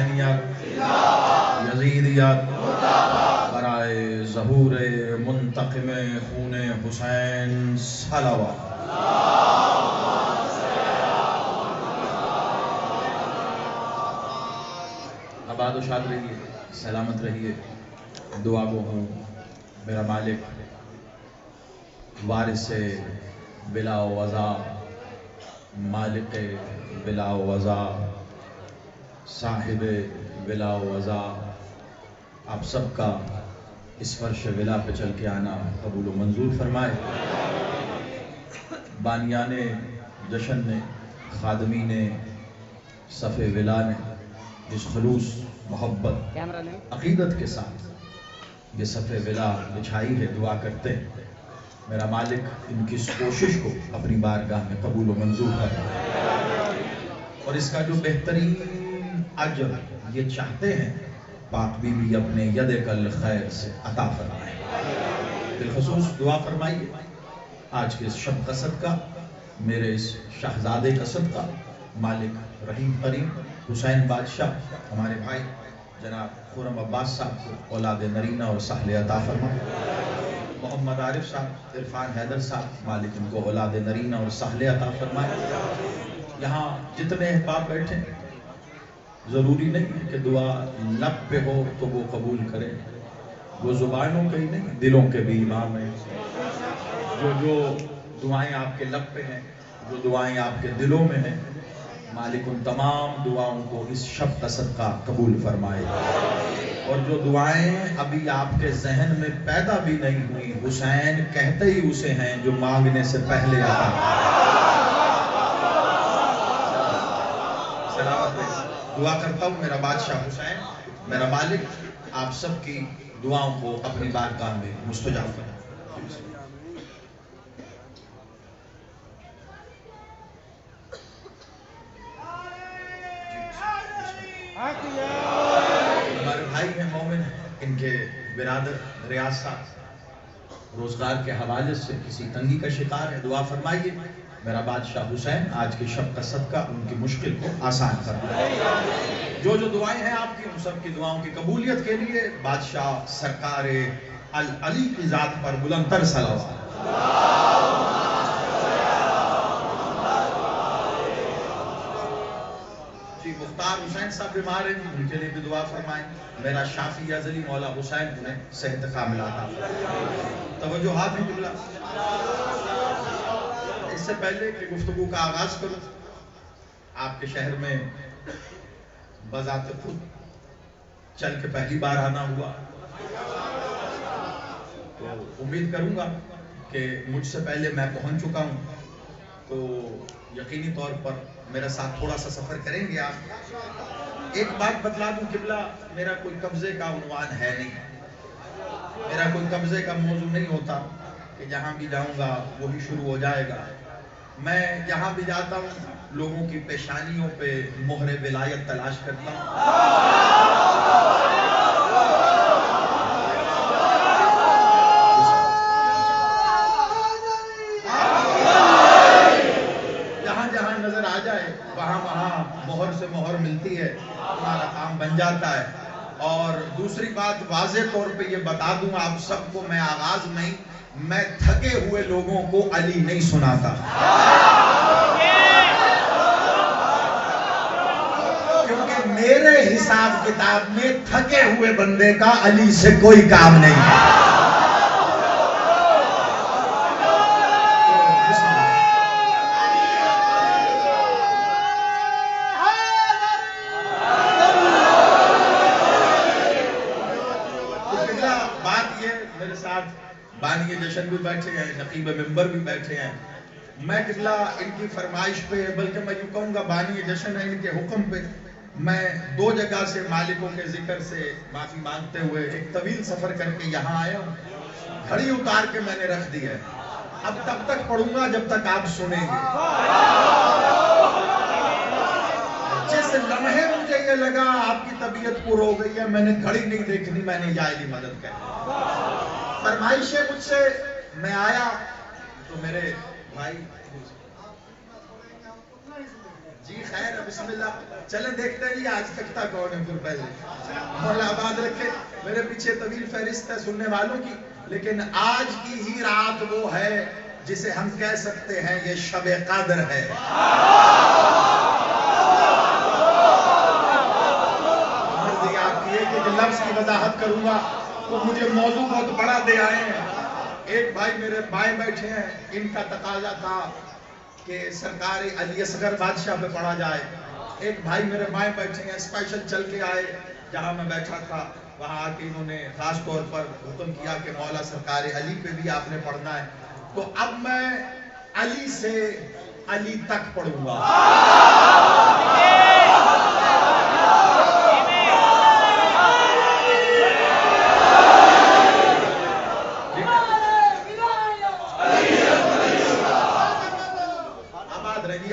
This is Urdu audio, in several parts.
حسینیت یزیدیت برائے ظہور منتقم خون حسین صلوات۔ آباد و شاد رہیے، سلامت رہیے، دعا گو ہوں میرا مالک وارث بلا وضع، مالک بلا وضع، صاحب بلا وضع، آپ سب کا اس فرش ولا پہ چل کے آنا قبول و منظور فرمائے۔ بانیان جشن نے، خادمین صف ولا نے جس خلوص، محبت، عقیدت کے ساتھ یہ صف ولا بچھائی ہے، دعا کرتے ہیں میرا مالک ان کی اس کوشش کو اپنی بارگاہ میں قبول و منظور فرمائے، اور اس کا جو بہترین اجر یہ چاہتے ہیں پاک بی بی اپنے ید کل خیر سے عطا فرمائے۔ بالخصوص دعا فرمائیے آج کے اس شب کا صدقہ، میرے اس شہزادے کا صدقہ، مالک رحیم کریم حسین بادشاہ ہمارے بھائی جناب خرم عباس صاحب کو اولاد نرینہ اور سہل عطا فرمائے۔ محمد عارف صاحب، عرفان حیدر صاحب، مالک ان کو اولاد نرینہ اور سہل عطا فرمائے۔ یہاں جتنے احباب بیٹھے ضروری نہیں ہے کہ دعا لب پہ ہو تو وہ قبول کرے، وہ زبانوں کے ہی نہیں دلوں کے بھی امام ہیں۔ جو دعائیں آپ کے لب پہ ہیں، جو دعائیں آپ کے دلوں میں ہیں، مالک ان تمام دعاؤں کو اس شب کا صدقہ قبول فرمائے، اور جو دعائیں ابھی آپ کے ذہن میں پیدا بھی نہیں ہوئی، حسین کہتے ہی اسے ہیں جو مانگنے سے پہلے آتا۔ دعا کرتا ہوں میرا بادشاہ حسین، میرا مالک آپ سب کی دعاؤں کو اپنی بارگاہ میں مستجاب فرمائے۔ ہمارے بھائی ہیں مومن، ان کے برادر ریاض صاحب روزگار کے حوالے سے کسی تنگی کا شکار ہے، دعا فرمائیے میرا بادشاہ حسین آج کے شب کا صدقہ ان کی مشکل کو آسان فرمائے۔ جو دعائیں ہیں آپ کی ان سب کی دعاؤں کی قبولیت کے لیے بادشاہ سرکار العلی کی ذات پر بلند تر صلوات۔ جی مختار حسین صاحب بیمار ہیں، ان کے لیے بھی دعا فرمائیں، میرا شافی ازلی مولا حسین انہیں صحت کاملہ عطا فرمائے۔ توجہات ہیں قبلہ۔ اس سے پہلے کہ گفتگو کا آغاز کروں، آپ کے شہر میں بذات خود چل کے پہلی بار آنا ہوا، تو امید کروں گا کہ مجھ سے پہلے میں پہنچ چکا ہوں، تو یقینی طور پر میرے ساتھ تھوڑا سا سفر کریں گے آپ۔ ایک بات بتلا دوں قبلہ، میرا کوئی قبضے کا عنوان ہے نہیں، میرا کوئی قبضے کا موضوع نہیں ہوتا کہ جہاں بھی جاؤں گا وہی شروع ہو جائے گا۔ میں جہاں بھی جاتا ہوں لوگوں کی پیشانیوں پہ مہر ولایت تلاش کرتا ہوں۔ جہاں جہاں نظر آ جائے وہاں وہاں مہر سے مہر ملتی ہے، ہمارا کام بن جاتا ہے۔ اور دوسری بات واضح طور پہ یہ بتا دوں آپ سب کو، میں آغاز میں تھکے ہوئے لوگوں کو علی نہیں سناتا، کیونکہ میرے حساب کتاب میں تھکے ہوئے بندے کا علی سے کوئی کام نہیں۔ بانی جشن بھی بیٹھے ہیں، نقیب ممبر بھی بیٹھے ہیں، میں قبلہ ان کی فرمائش پہ، بلکہ میں یوں کہوں گا بانی جشن ہے ان کے حکم پہ، میں 2 جگہ سے مالکوں کے ذکر سے معافی مانگتے ہوئے ایک طویل سفر کر کے یہاں آیا ہوں، گھڑی اتار کے میں نے رکھ دی ہے، اب تب تک پڑھوں گا جب تک آپ سنیں گے۔ جس لمحے مجھے یہ لگا آپ کی طبیعت پور ہو گئی ہے، میں نے گھڑی نہیں دیکھنی، میں نے جائے دی مدد کر فرمائش ہے مجھ سے، میں آیا تو میرے بھائی جی خیر بسم اللہ چلیں دیکھتے ہیں جی آج تک تھا کون ہے پھر پہلے مولا آباد رکھے میرے پیچھے طویل فہرست ہے سننے والوں کی لیکن آج کی ہی رات وہ ہے جسے ہم کہہ سکتے ہیں یہ شب قدر ہے مرضی آپ کی ایک لفظ کی وضاحت کروں گا تو مجھے موضوع بہت بڑا دے آئے ہیں ایک بھائی میرے بائیں بیٹھے ہیں ان کا تقاضا تھا کہ سرکار علی اصغر بادشاہ پہ پڑھا جائے ایک بھائی میرے بائیں بیٹھے ہیں اسپیشل چل کے آئے جہاں میں بیٹھا تھا وہاں آ کے انہوں نے خاص طور پر حکم کیا کہ مولا سرکار علی پہ بھی آپ نے پڑھنا ہے تو اب میں علی سے علی تک پڑھوں گا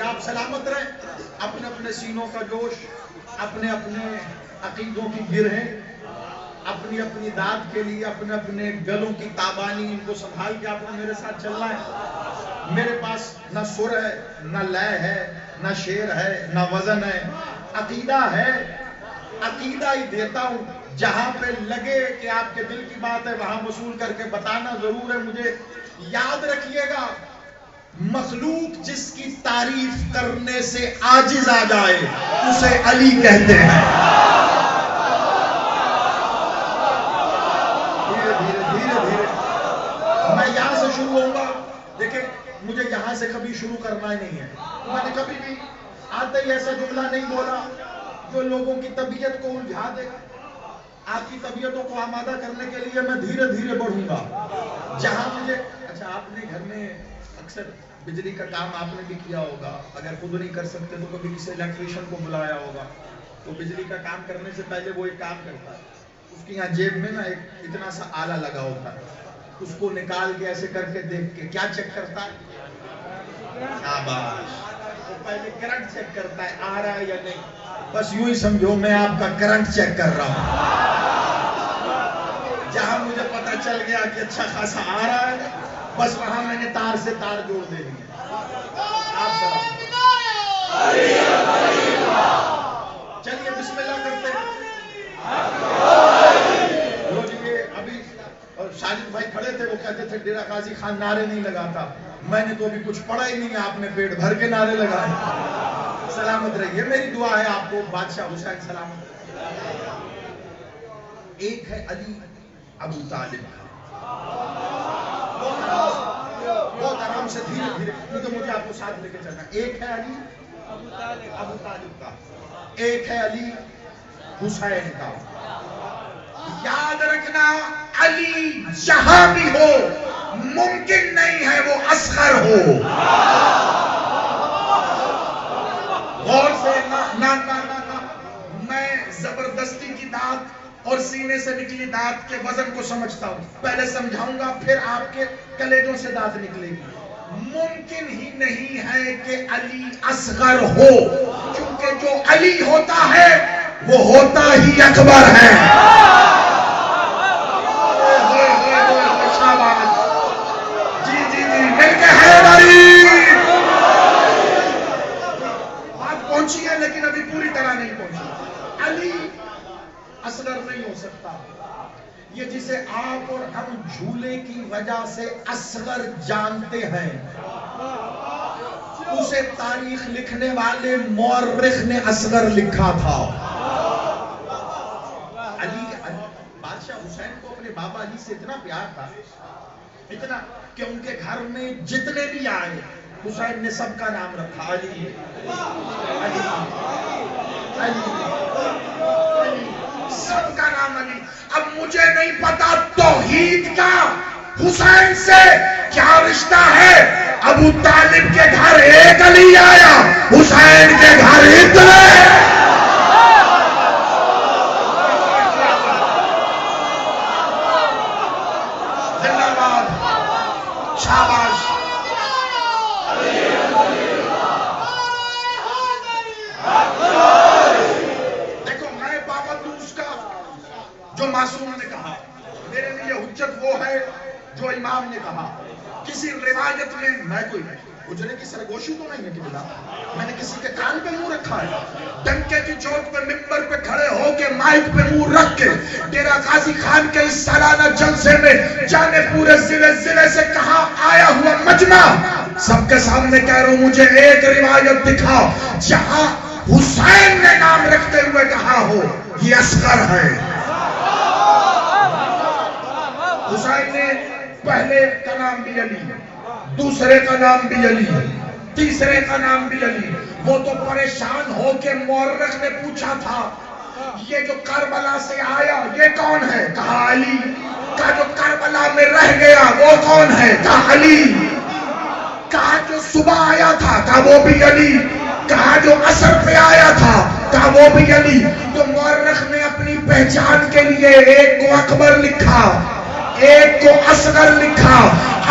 آپ سلامت رہیں اپنے اپنے سینوں کا جوش اپنے اپنے عقیدوں کی گرہیں اپنی اپنی داد کے لیے اپنے اپنے گلوں کی تابانی ان کو سنبھال کے آپ نے میرے ساتھ چلنا ہے میرے پاس نہ سر ہے نہ لے ہے نہ شعر ہے نہ وزن ہے عقیدہ ہے عقیدہ ہی دیتا ہوں جہاں پہ لگے کہ آپ کے دل کی بات ہے وہاں وصول کر کے بتانا ضرور ہے مجھے یاد رکھیے گا مخلوق جس کی تعریف کرنے سے عاجز آ جائے اسے علی کہتے ہیں دھیرے دھیرے میں یہاں سے شروع ہوں گا دیکھیں مجھے یہاں سے کبھی شروع کرنا ہی نہیں ہے میں نے کبھی بھی آتے ہی ایسا جملہ نہیں بولا جو لوگوں کی طبیعت کو الجھا دے آپ کی طبیعتوں کو آمادہ کرنے کے لیے میں دھیرے دھیرے بڑھوں گا جہاں مجھے اچھا آپ نے گھر میں اکثر بجلی کا کام آپ نے بھی کیا ہوگا اگر خود نہیں کر سکتے تو کبھی کسی الیکٹریشین کو بلایا ہوگا تو بجلی کا کام کرنے سے پہلے وہ ایک کام کرتا ہے اس کی یہاں جیب میں نا ایک اتنا سا آلہ لگا ہوتا ہے اس کو نکال کے ایسے کر کے دیکھ کے کیا چیک کرتا ہے شاباش وہ پہلے کرنٹ چیک کرتا ہے آ رہا ہے یا نہیں بس یوں ہی سمجھو میں آپ کا کرنٹ چیک کر رہا ہوں جہاں مجھے پتا چل گیا کہ اچھا خاصا آ رہا ہے بس وہاں میں نے تار سے تار جوڑ دے دی چلیے بسم اللہ کرتے ابھی شاہد بھائی کھڑے تھے وہ کہتے تھے ڈیرہ غازی خان نعرے نہیں لگاتا میں نے تو ابھی کچھ پڑھا ہی نہیں ہے آپ نے پیٹ بھر کے نعرے لگائے سلامت رہیے میری دعا ہے آپ کو بادشاہ حسین سلامت ایک ہے علی ابو طالب بہت آرام سے دھیرے دھیرے کیونکہ مجھے آپ کو ساتھ لے کے چلنا ایک ہے علی ابو طالب کا ایک ہے علی حسین کا یاد رکھنا علی جہاں بھی ہو ممکن نہیں ہے وہ اصغر ہو غور سے نہ میں زبردستی کی داد اور سینے سے نکلی داد کے وزن کو سمجھتا ہوں پہلے سمجھاؤں گا پھر آپ کے کلیجوں سے داد نکلے گی ممکن ہی نہیں ہے کہ علی اصغر ہو کیونکہ جو علی ہوتا ہے وہ ہوتا ہی اکبر ہے جی جی جی مل کے بات پہنچی ہے لیکن ابھی پوری طرح نہیں پہنچی علی اصغر نہیں ہو سکتا یہ جسے آپ اور ہم جھولے کی وجہ سے اصغر جانتے ہیں اسے تاریخ لکھنے والے مورخ نے اصغر لکھا تھا علی بادشاہ حسین کو اپنے بابا علی سے اتنا پیار تھا اتنا کہ ان کے گھر میں جتنے بھی آئے حسین نے سب کا نام رکھا علی علی علی سب کا نام علی اب مجھے نہیں پتا توحید کا حسین سے کیا رشتہ ہے ابو طالب کے گھر ایک علی آیا حسین کے گھر اتنے زندہ باد شاباش جو معصوم نے کہا میرے لیے حجت وہ ہے جو امام نے کہا کسی روایت میں میں کوئی اجرے کی سرگوشی تو نہیں ہے کہ بلا میں نے کسی کے کان پہ منہ رکھا ہے؟ ڈنکے کی چوٹ پہ ممبر پہ کھڑے ہو کے مائک پہ منہ رکھ کے ڈیرہ غازی خان کے اس سالانہ جلسے میں جانے پورے ضلع سے کہاں آیا ہوا مجمع سب کے سامنے کہہ رہا ہوں مجھے ایک روایت دکھاؤ جہاں حسین نے نام رکھتے ہوئے کہا ہو یہ اصغر ہے۔ حسین نے پہلے کا نام بھی علی، دوسرے کا نام بھی علی، تیسرے کا نام بھی علی۔ وہ تو پریشان ہو کے مورخ نے پوچھا تھا یہ جو کربلا سے آیا یہ کون ہے؟ کہا علی۔ کہا جو کربلا میں رہ گیا وہ کون ہے؟ کہا علی۔ کہا جو صبح آیا تھا کہا وہ بھی علی۔ کہا جو عصر پہ آیا تھا کہا وہ بھی علی۔ تو مورخ نے اپنی پہچان کے لیے ایک کو اکبر لکھا، ایک کو اصغر لکھا۔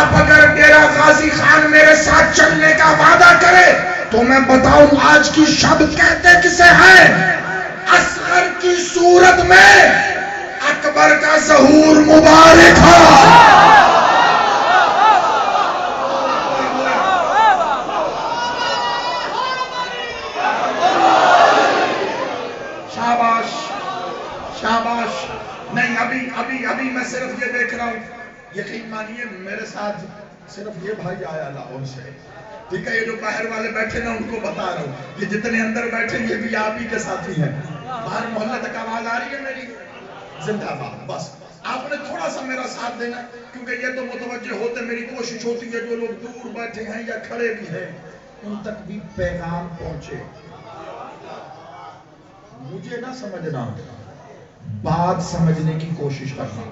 اب اگر ڈیرہ غازی خان میرے ساتھ چلنے کا وعدہ کرے تو میں بتاؤں آج کی شب کہتے کسے ہیں؟ اصغر کی صورت میں اکبر کا ظہور مبارک ہو۔ شاباش شاباش۔ نہیں ابھی میں صرف یہ دیکھ رہا ہوں، یقین مانیے میرے ساتھ صرف یہ بھائی آیا لاہور سے، ٹھیک ہے؟ یہ جو باہر والے بیٹھے نا ان کو بتا رہا ہوں، یہ جتنے اندر بیٹھے یہ بھی آپ ہی کے ساتھی ہیں۔ باہر محلہ تک آواز آ رہی ہے میری؟ زندہ باد۔ بس آپ نے تھوڑا سا میرا ساتھ دینا کیونکہ یہ تو متوجہ ہوتے، میری کوشش ہوتی ہے جو لوگ دور بیٹھے ہیں یا کھڑے بھی ہیں ان تک بھی پیغام پہنچے۔ مجھے نہ سمجھنا، بات سمجھنے کی کوشش کرنا۔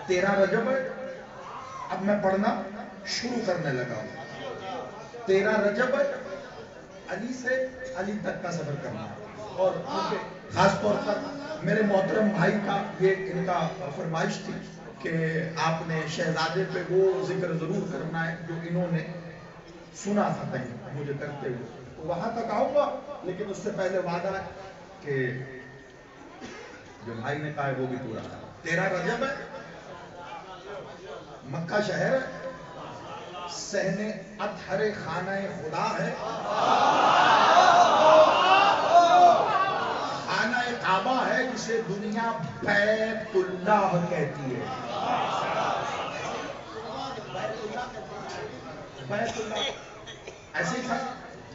13 رجب ہے، اب میں پڑھنا شروع کرنے لگا ہوں۔ 13 رجب ہے، علی سے علی تک کا سفر کرنا اور خاص طور پر میرے محترم بھائی کا یہ ان کا فرمائش تھی کہ آپ نے شہزادے پہ وہ ذکر ضرور کرنا ہے جو انہوں نے سنا تھا کہیں مجھے کرتے ہوئے۔ وہاں تک آؤں گا لیکن اس سے پہلے وعدہ ہے کہ جو بھائی نے کہا ہے وہ بھی پورا ہے۔ 13 رجب ہے، مکہ شہر ہے، صحن اطہر خانہ خدا ہے، خانہ کعبہ ہے جسے دنیا بیت اللہ کہتی ہے۔ بیت اللہ ایسے ہی تھا،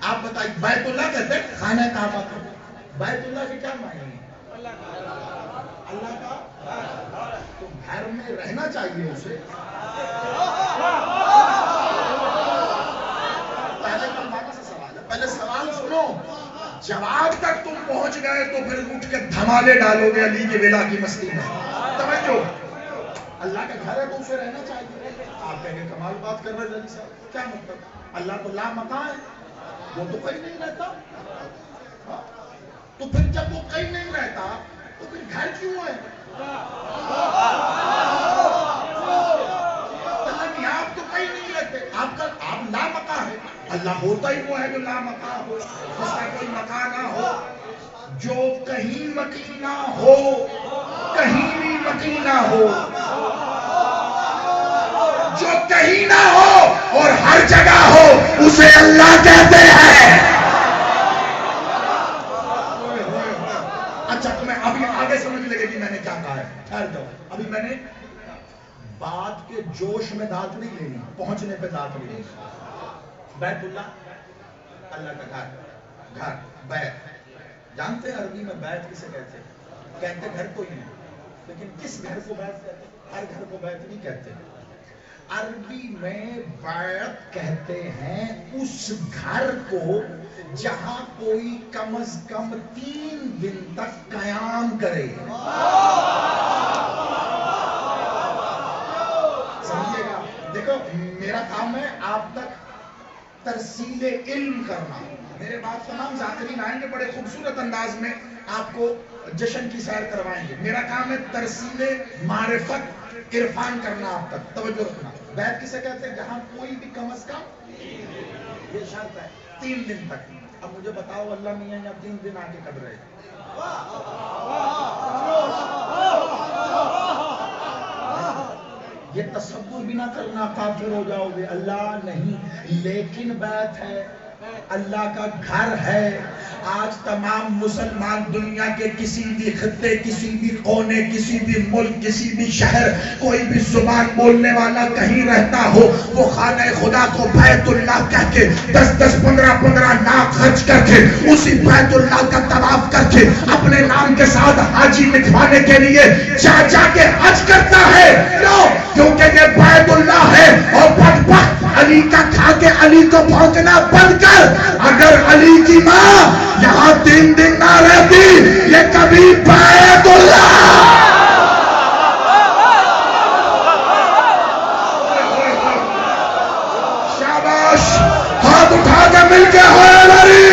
آپ بتائیے بیت اللہ کہتے ہیں خانہ کعبہ کو؟ بیت اللہ کی کیا معنی ہے؟ اللہ کا تو گھر میں رہنا چاہیے اسے۔ پہلے مانا سے سوال ہے، پہلے سوال سنو، جواب تک تم پہنچ گئے تو پھر اٹھ کے دھمالے ڈالو گے علی کی ولا کی مستی میں۔ توجہ، اللہ کا گھر ہے تو اسے رہنا چاہیے۔ آپ کہیں گے کمال بات کر رہے علی صاحب، کیا مطلب؟ اللہ تو لا مکان ہے، وہ تو کہیں نہیں رہتا، تو پھر جب وہ کہیں نہیں رہتا تو پھر گھر کیوں ہے؟ آپ تو کہیں نہیں رہتے، آپ لا مکان ہے۔ اللہ ہوتا ہی وہ ہے جو لا مکان ہو، جس کا کوئی مکان نہ ہو، جو کہیں مکین نہ ہو، کہیں بھی مکین نہ ہو، جو کہیں نہ ہو اور ہر جگہ ہو اسے اللہ کہتے ہیں۔ اچھا تمہیں ابھی آگے سمجھ لگے گی میں نے کیا کہا ہے، ٹھہر جاؤ، ابھی میں نے بات کے جوش میں دانت نہیں لینی، پہنچنے پہ دانت لینی۔ بیت اللہ اللہ کا گھر، بیت، جانتے ہیں عربی میں بیت کسے کہتے ہیں؟ کہتے گھر کو ہی نہیں، لیکن کس گھر کو بیت کہتے ہیں؟ ہر گھر کو بیت نہیں کہتے۔ عربی میں بیت کہتے ہیں اس گھر کو جہاں کوئی کم از کم 3 دن تک قیام کرے۔ سمجھے گا؟ دیکھو میرا کام ہے آپ تک ترسیل علم کرنا۔ میرے بعد تمام ذاکرین آئیں گے، بڑے خوبصورت انداز میں آپ کو جشن کی سیر کروائیں گے۔ میرا کام ہے ترسیل معرفت عرفان کرنا آپ تک، توجہ رکھنا۔ بیت کسے کہتے ہیں؟ جہاں کوئی بھی کم از کم، یہ شرط ہے 3 دن تک۔ اب مجھے بتاؤ اللہ میاں یا 3 دن آگے کب رہے؟ یہ تصور بھی نہ کرنا کافر ہو جاؤ گے، اللہ نہیں، لیکن بیت ہے، اللہ کا گھر ہے۔ آج تمام مسلمان دنیا کے کسی بھی خطے، کسی بھی کونے، کسی بھی ملک، کسی بھی شہر، کوئی بھی زبان بولنے والا کہیں رہتا ہو، وہ خانہ خدا کو بیت اللہ کہہ کے 10 15 لاکھ خرچ کر کے اسی بیت اللہ کا طواف کر کے اپنے نام کے ساتھ حاجی لکھوانے کے لیے جا کے حج کرتا ہے۔ کیوں؟ کیونکہ یہ بیت اللہ ہے۔ اور بدبخت علی کا کھا کے علی کو بھونکنا بند کر۔ اگر علی کی ماں یہاں 3 دن نہ رہتی، یہ کبھی بیت اللہ شاباش، ہاتھ اٹھا کے مل کے ہوئے لری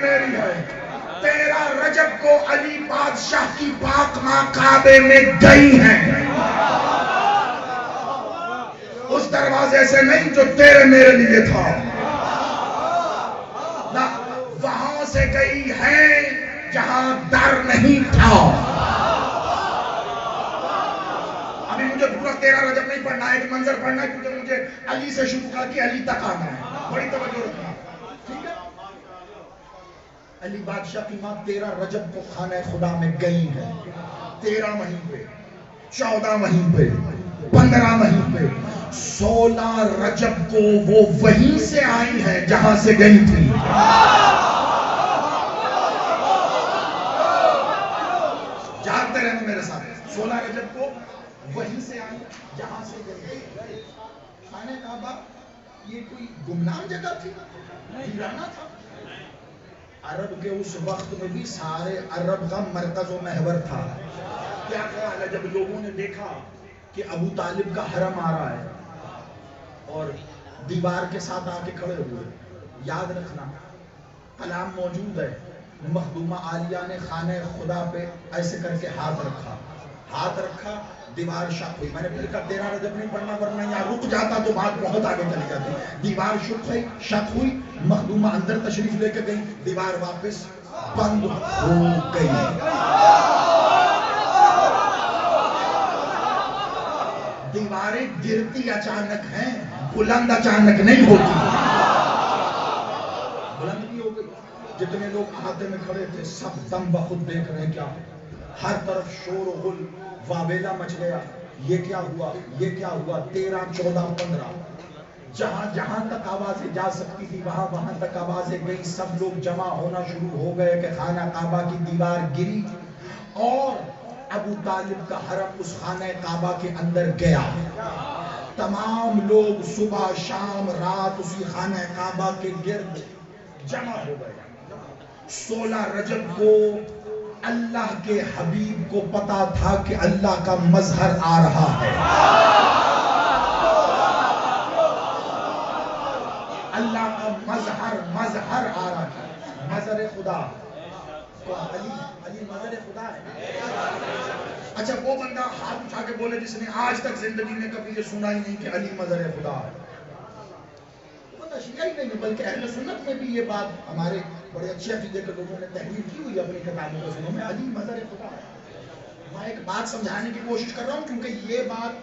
میری ہے۔ 13 رجب کو علی بادشاہ کی پاک ماں کعبے میں گئی ہیں، اس دروازے سے نہیں جو تیرے میرے لیے تھا، نہ وہاں سے گئی ہے جہاں در نہیں تھا۔ ابھی مجھے پورا 13 رجب نہیں پڑھنا ہے، ایک منظر پڑھنا ہے، کیونکہ مجھے علی سے شروع کر کے علی تک آنا ہے، بڑی توجہ رکھنا، ٹھیک ہے؟ علی بادشاہ کی ماں 13 رجب کو خانہ خدا میں گئی ہیں، 13 وہیں پہ، 14 وہیں پہ، 15 وہیں پہ، 16 رجب کو وہ وہیں سے آئی ہیں جہاں سے گئی تھی۔ جانتے رہنا میرے ساتھ، 16 رجب کو وہیں سے آئی جہاں سے گئی تھی۔ خانہ کعبہ یہ کوئی گمنام جگہ تھی، ویرانہ تھا۔ عرب کے اس وقت میں بھی سارے عرب کا مرکز و محور تھا۔ کیا خیال ہے جب لوگوں نے دیکھا کہ ابو طالب کا حرم آ رہا ہے اور دیوار کے ساتھ آ کے کھڑے ہوئے، یاد رکھنا کلام موجود ہے، مخدومہ عالیہ نے خانہ خدا پہ ایسے کر کے ہاتھ رکھا، دیوار شک ہوئی۔ میں نے پھر کہا 13 رجب نہیں پڑھنا، ورنہ یہاں رک جاتا تو بات بہت آگے چلی جاتی۔ دیوار شک ہوئی، مخدومہ اندر تشریف لے کے گئی، دیوار واپس بند ہو گئی۔ دیواریں گرتی اچانک ہیں، بلند اچانک نہیں ہوتی۔ بلند بھی ہو گئی۔ جتنے لوگ احاطے میں کھڑے تھے سب دم بخود دیکھ رہے ہیں، کیا ہر طرف شور و غل، واویلا مچ گیا، یہ کیا ہوا، یہ کیا ہوا۔ 13 14 15 جہاں جہاں تک آوازیں جا سکتی تھی وہاں وہاں تک آوازیں گئی، سب لوگ جمع ہونا شروع ہو گئے کہ خانہ کعبہ کی دیوار گری اور ابو طالب کا حرم اس خانہ کعبہ کے اندر گیا۔ تمام لوگ صبح شام رات اسی خانہ کعبہ کے گرد جمع ہو گئے۔ 16 رجب کو اللہ کے حبیب کو پتا تھا کہ اللہ کا مظہر آ رہا ہے۔ اللہ کا مظہر آ رہا ہے، مظہر خدا۔ علی مظہر خدا ہے۔ اچھا وہ بندہ ہاتھ اٹھا کے بولے جس نے آج تک زندگی میں کبھی یہ سنا ہی نہیں کہ علی مظہر خدا ہے۔ شیعہ ہی نہیں بلکہ اہل سنت میں بھی یہ بات ہمارے بڑے اچھے عقیدے کے لوگوں نے تحریر کی ہوئی اپنی کتابوں کو سنوں میں، علی مظہر خدا ہے۔ میں ایک بات سمجھانے کی کوشش کر رہا ہوں کیونکہ یہ بات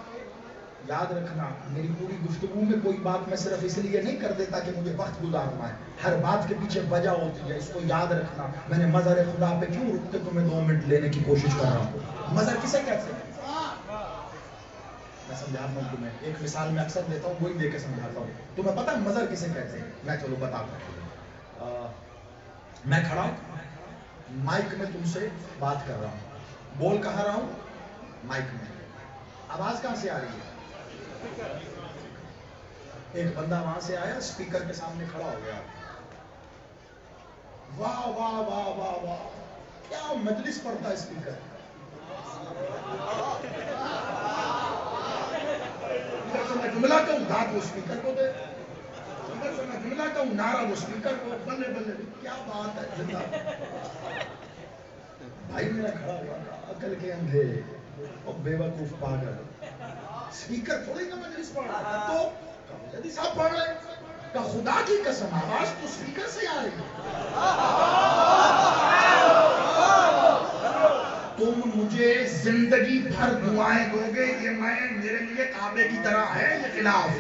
یاد رکھنا، میری پوری گفتگو میں کوئی بات میں صرف اس لیے نہیں کر دیتا کہ مجھے وقت گزارنا ہے، ہر بات کے پیچھے وجہ ہوتی ہے، اس کو یاد رکھنا۔ میں نے مظہر خدا پہ کیوں رک کے تمہیں 2 منٹ لینے کی کوشش کر رہا ہوں۔ مظہر کسے کہتے ہیں؟ میں سمجھاتا ہوں تمہیں، ایک مثال میں اکثر دیتا ہوں، وہی دے کے سمجھاتا ہوں۔ تمہیں پتہ ہے مظہر کسے کہتے ہیں؟ میں چلو بتاتا ہوں۔ میں کھڑا ہوں، مائک میں تم سے بات کر رہا ہوں، بول کہاں رہا ہوں؟ مائک میں۔ آواز کہاں سے آ رہی ہے؟ ایک بندہ وہاں سے آیا، اسپیکر کے سامنے کھڑا ہو گیا، واہ واہ واہ واہ واہ، کیا مجلس پڑھتا ہے اسپیکر۔ میں جملہ کہوں داد وہ اسپیکر کو دے، میں جملہ کہوں نعرہ وہ اسپیکر کو، بلے بلے کیا بات ہے۔ بھائی میرا کھڑا ہوا تھا، عقل کے اندھے اور بے وقوف پاگل اسپیکر تھوڑی کا مجلس پڑھ رہا ہے تو جدی صاحب پڑھ رہے کہ خدا کی قسم آواز تو اسپیکر سے آ رہی ہے. تم مجھے زندگی بھر دعائیں دو گے یہ میرے لیے کعبے کی طرح ہے یہ خلاف.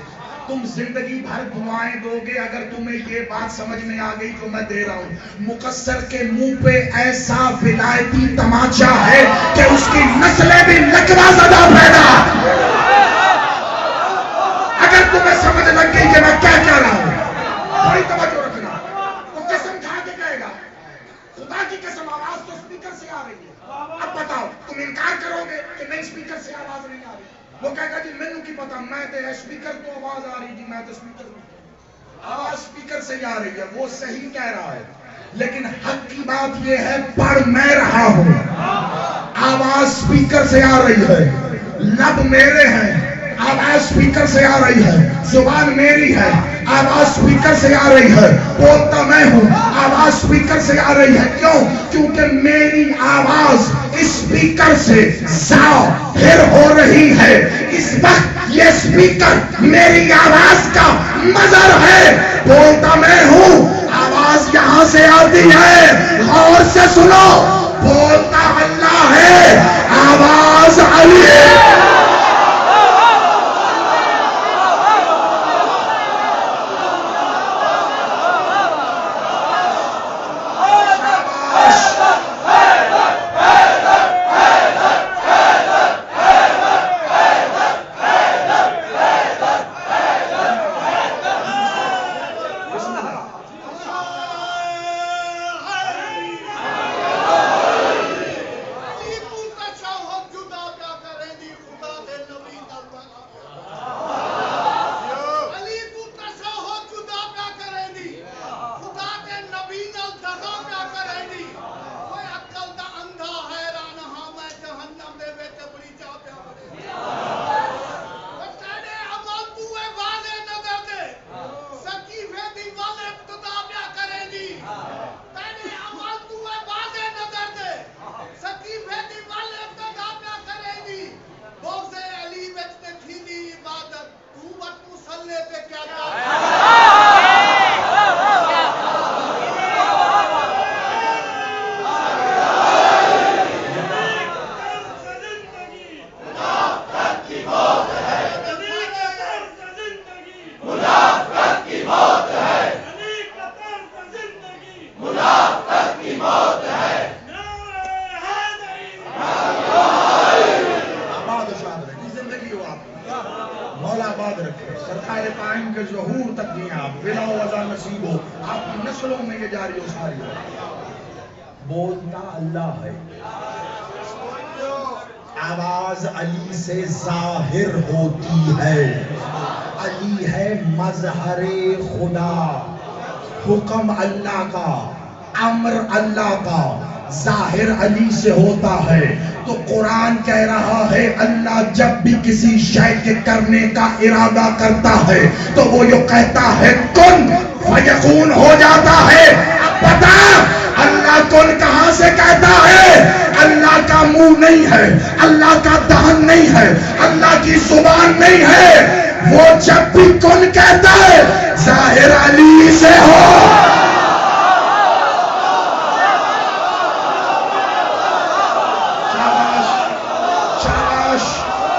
تم زندگی بھر دعائیں دو گے اگر تمہیں یہ بات سمجھ میں آ گئی جو میں دے رہا ہوں. مقصر کے منہ پہ ایسا ولایتی تماچا ہے کہ اس کی نسلیں بھی لکوا زدہ پیدا. اگر تمہیں سمجھ لگ گئی کہ میں کیا کہہ رہا ہوں بڑی توجہ رکھنا. تو قسم کھا کے کہے گا خدا کی قسم آواز تو اسپیکر سے آ رہی ہے. اب بتاؤ تم انکار کرو گے کہ نہیں اسپیکر سے آواز نہیں آ رہی. وہ کہے گا جی مینوں کی پتا میں تے اسپیکر تو آواز آ رہی جی میں تو اسپیکر نہیں. آواز اسپیکر سے ہی آ رہی ہے. وہ صحیح کہہ رہا ہے لیکن حق کی بات یہ ہے پڑھ میں رہا ہوں. آواز اسپیکر سے آ رہی ہے. لب میرے ہیں آواز اسپیکر سے آ رہی ہے. زبان میری ہے آواز اسپیکر سے آ رہی ہے. بولتا میں ہوں آواز اسپیکر سے آ رہی ہے. کیوں؟ کیونکہ میری آواز اسپیکر سے ظاہر ہو رہی ہے. اس وقت یہ اسپیکر میری آواز کا مظہر ہے. بولتا میں ہوں آواز یہاں سے آتی ہے. غور سے سنو بولتا اللہ ہے آواز علی ہے. بولتا اللہ ہے آواز علی سے ظاہر ہوتی ہے. علی ہے مظہر خدا. حکم اللہ کا امر اللہ کا ظاہر علی سے ہوتا ہے. تو قرآن کہہ رہا ہے اللہ جب بھی کسی شے کے کرنے کا ارادہ کرتا ہے تو وہ یہ کہتا ہے کن فیکون ہو جاتا ہے. اب بتا اللہ کن کہاں سے کہتا ہے؟ اللہ کا منہ نہیں ہے, اللہ کا دہن نہیں ہے, اللہ کی زبان نہیں ہے. وہ جب بھی کن کہتا ہے ظاہر علی سے ہو.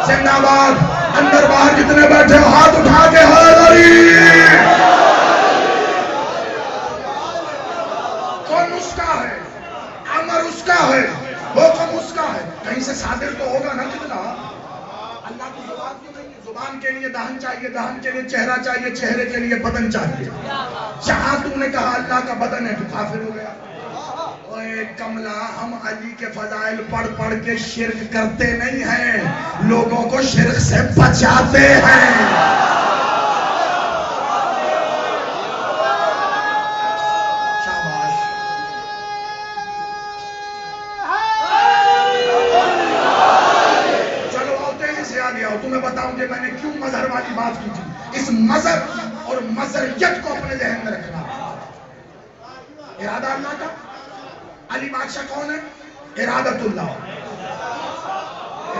زندہ باد. اندر باہر جتنے بیٹھے ہو ہاتھ اٹھا کے حیدری. کون اس کا ہے, امر اس کا ہے, حکم اس کا ہے. کہیں سے صادر تو ہوگا نا کتنا. اللہ کی زبان کیوں نہیں؟ زبان کے لیے دہن چاہیے, دہن کے لیے چہرہ چاہیے, چہرے کے لیے بدن چاہیے. جہاں تم نے کہا اللہ کا بدن ہے تو کافر ہو گیا. اے کملا ہم علی کے فضائل پڑھ پڑھ کے شرک کرتے نہیں ہیں, لوگوں کو شرک سے بچاتے ہیں. شاباش. چلو آؤ تیزی سے آگے آؤ, تمہیں بتاؤں کہ میں نے کیوں مظہر والی بات کی تھی. اس مظہر اور مظہریت کو اپنے ذہن میں رکھنا. ارادہ اللہ کا. علی بادشاہ کون ہے؟ ارادت اللہ.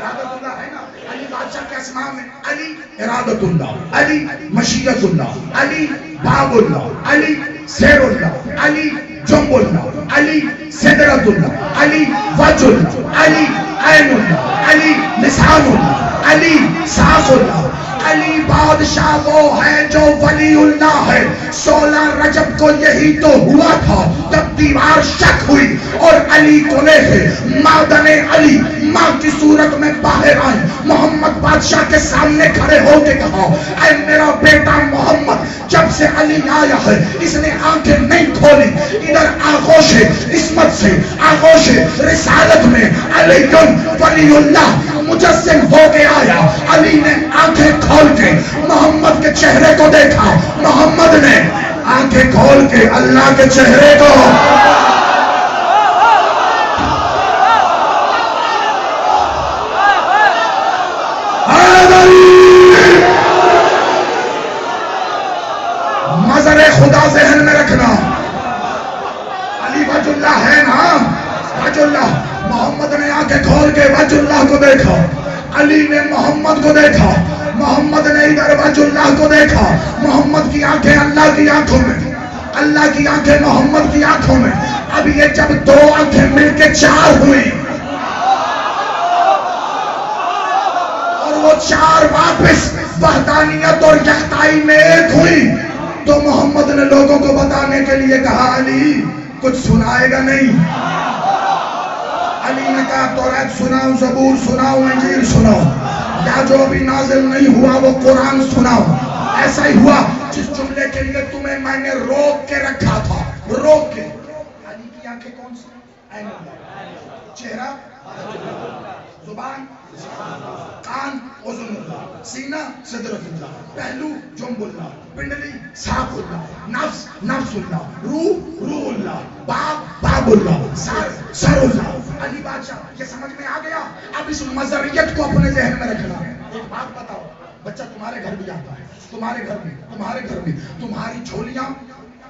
ارادت اللہ ہے نا. علی بادشاہ کے اسماء میں علی ارادت اللہ، علی مشیت اللہ، علی باب اللہ، علی سیر اللہ، علی جنب اللہ، علی سدرت اللہ، علی وجہ اللہ، علی عین اللہ، علی لسان اللہ، علی ساس اللہ. علی بادشاہ وہ ہے جو ولی اللہ ہے. 16 رجب کو یہی تو ہوا تھا جب دیوار شک ہوئی اور علی کو لے کے مادن علی ماں کی صورت میں باہر آئے. محمد بادشاہ کے سامنے کھڑے ہو کے کہا اے میرا بیٹا محمد، جب سے علی آیا ہے اس نے آنکھیں نہیں کھولی. ادھر آغوش عصمت سے آغوش رسالت میں علی ولی اللہ مجسم ہو کے آیا. علی نے آنکھیں کھول کے محمد کے چہرے کو دیکھا، محمد نے آنکھیں کھول کے اللہ کے چہرے کو. مظہر خدا ذہن میں رکھنا. علی وجہ اللہ ہے نا، وجہ اللہ. محمد نے آنکھیں کھول کے وجہ اللہ کو دیکھا، علی نے محمد کو دیکھا، محمد نے ادھر وجہ اللہ کو دیکھا. محمد کی آنکھیں اللہ کی آنکھوں میں، اللہ کی آنکھیں محمد کی آنکھوں میں. اب یہ جب دو آنکھیں مل کے 4 ہوئی اور وہ 4 واپس وحدانیت اور یکتائی میں ایک ہوئی تو محمد نے لوگوں کو بتانے کے لیے کہا علی کچھ سنائے گا نہیں. علی نے کہا توریت سناؤ، زبور سناؤ، انجیل سناؤ، یا جو ابھی نازل نہیں ہوا وہ قرآن سناؤ. ایسا ہی ہوا جس جملے کے لیے تمہیں میں نے روک کے رکھا تھا، روک کے. علی کی آنکھیں کون سی؟ عین اللہ، چہرہ زبان کان اذن اللہ، سینہ صدرت اللہ، پہلو جنب اللہ، پنڈلی ساق اللہ، نفس نفس اللہ، روح روح اللہ، باب اللہ، سر اللہ. علی بادشاہ یہ سمجھ میں آ گیا. اب اس مظہریت کو اپنے ذہن میں رکھنا ہے. ایک بات بتاؤ، بچہ تمہارے گھر بھی آتا ہے، تمہارے گھر بھی تمہاری جھولیاں،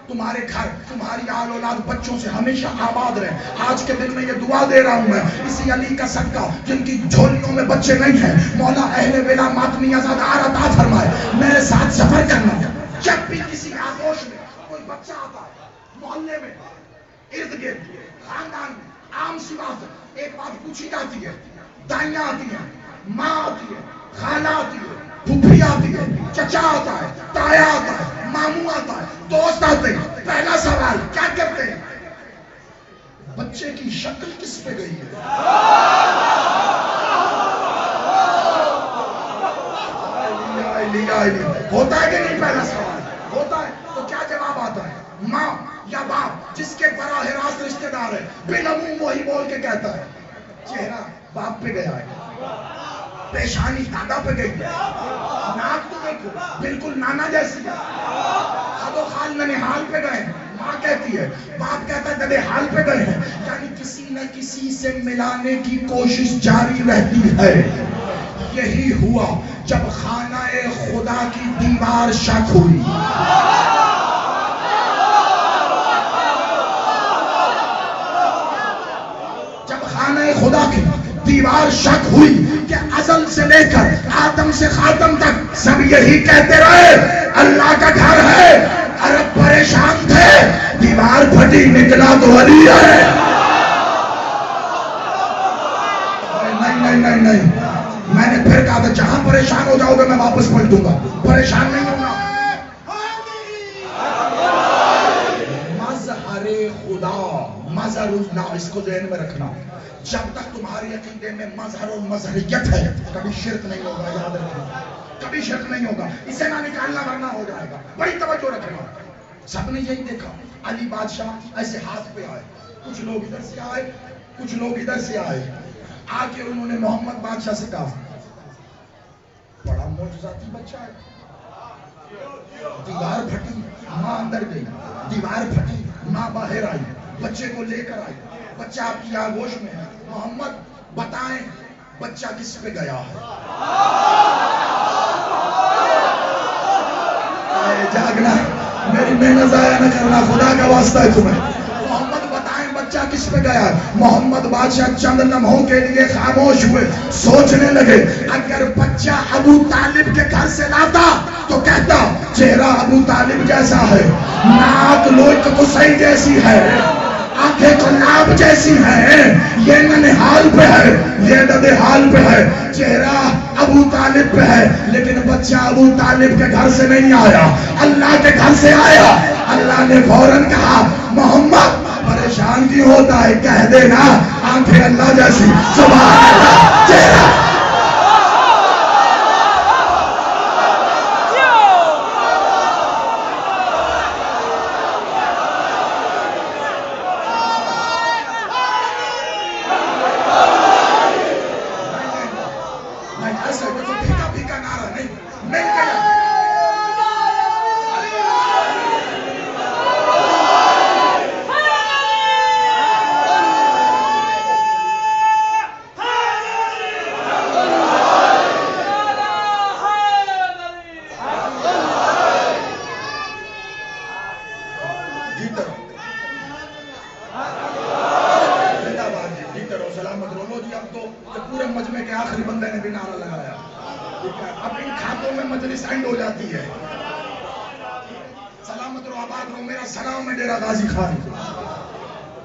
تمہارے گھر، تمہاری آل اولاد بچوں سے ہمیشہ آباد رہے. آج کے دن میں یہ دعا دے رہا ہوں میں اسی علی کا صدقہ جن کی جھولیوں میں بچے نہیں ہیں، مولا اہل ولا ماتمی ازادار عطا فرمائے. میرے ساتھ سفر کرنا. جب بھی کسی آغوش میں کوئی بچہ آتا ہے، محلے میں، ارد گرد، خاندان میں، عام سی بات ہے، ایک بات پوچھی جاتی ہے. دائیاں آتی ہیں، ماں آتی ہے، خالہ آتی ہے، پھوپھی آتی ہے، چچا آتا ہے، تایا آتا ہے، ماموں آتا ہے، دوست آتے ہیں. پہلا سوال کیا کرتے ہیں؟ بچے کی شکل کس پہ گئی ہے؟ ہوتا ہے کہ نہیں؟ پہلا سوال ہوتا ہے تو کیا جواب آتا ہے؟ ماں یا باپ جس کے براہ راست رشتہ دار ہے بالعموم وہی بول کے کہتا ہے چہرہ باپ پہ گیا ہے، پیشانی دادا پہ گئی ہے، ناک تو دیکھو بالکل نانا جیسی ہے، خد و خال ننہال پہ گئے ہیں، ماں کہتی ہے، باپ کہتا ہے ددے حال پہ گئے ہیں. یعنی کسی نہ کسی سے ملانے کی کوشش جاری رہتی ہے. یہی ہوا جب خانہ خدا کی دیوار شک ہوئی. جب خانہ خدا کی دیوار شک ہوئی کہ ازل سے لے کر آدم سے خاتم تک سب یہی کہتے رہے اللہ کا گھر ہے. عرب پریشان تھے، دیوار پھٹی، نکلا تو علی ہے. نہیں میں نے پھر کہا تھا جہاں پریشان ہو جاؤ گے میں واپس پلٹوں گا، پریشان نہیں ہونا. مظہر خدا، مظہر اللہ، اس کو ذہن میں رکھنا. جب تک تمہاری عقیدے میں مظہر اور مظہریت ہے کبھی شرک نہیں ہوگا. یاد رکھنا کبھی شرک نہیں ہوگا. اسے نہ نکالنا ورنہ ہو جائے گا. بڑی توجہ رکھنا. سب نے یہی دیکھا علی بادشاہ ایسے ہاتھ پہ آئے، کچھ لوگ ادھر سے آئے، کچھ لوگ ادھر سے آئے. آ کے انہوں نے محمد بادشاہ سے کہا بڑا معجزاتی بچہ ہے. دیوار پھٹی، ماں اندر گئی، دیوار پھٹی، ماں باہر آئی، بچے کو لے کر آئی، بچہ آپ کی آغوش میں ہے. محمد بتائیں بچہ کس پہ گیا ہے؟ جاگنا، میری محنت ضائع نہ کرنا، خدا کا واسطہ ہے تمہیں. محمد بتائیں بچہ کس پہ گیا ہے؟ محمد بادشاہ چند لمحوں کے لیے خاموش ہوئے، سوچنے لگے اگر بچہ ابو طالب کے گھر سے لاتا تو کہتا چہرہ ابو طالب جیسا ہے، ناک لوک قصی جیسی ہے، آنکھیں کلاب جیسی ہیں، یہ ننہال پہ ہے، یہ ننہال پہ ہے، چہرہ ابو طالب پہ ہے، لیکن بچہ ابو طالب کے گھر سے نہیں آیا، اللہ کے گھر سے آیا۔ اللہ نے فوراً کہا محمد پریشان کیوں ہوتا ہے، کہہ دینا آنکھیں اللہ جیسی، سبحان اللہ، چہرہ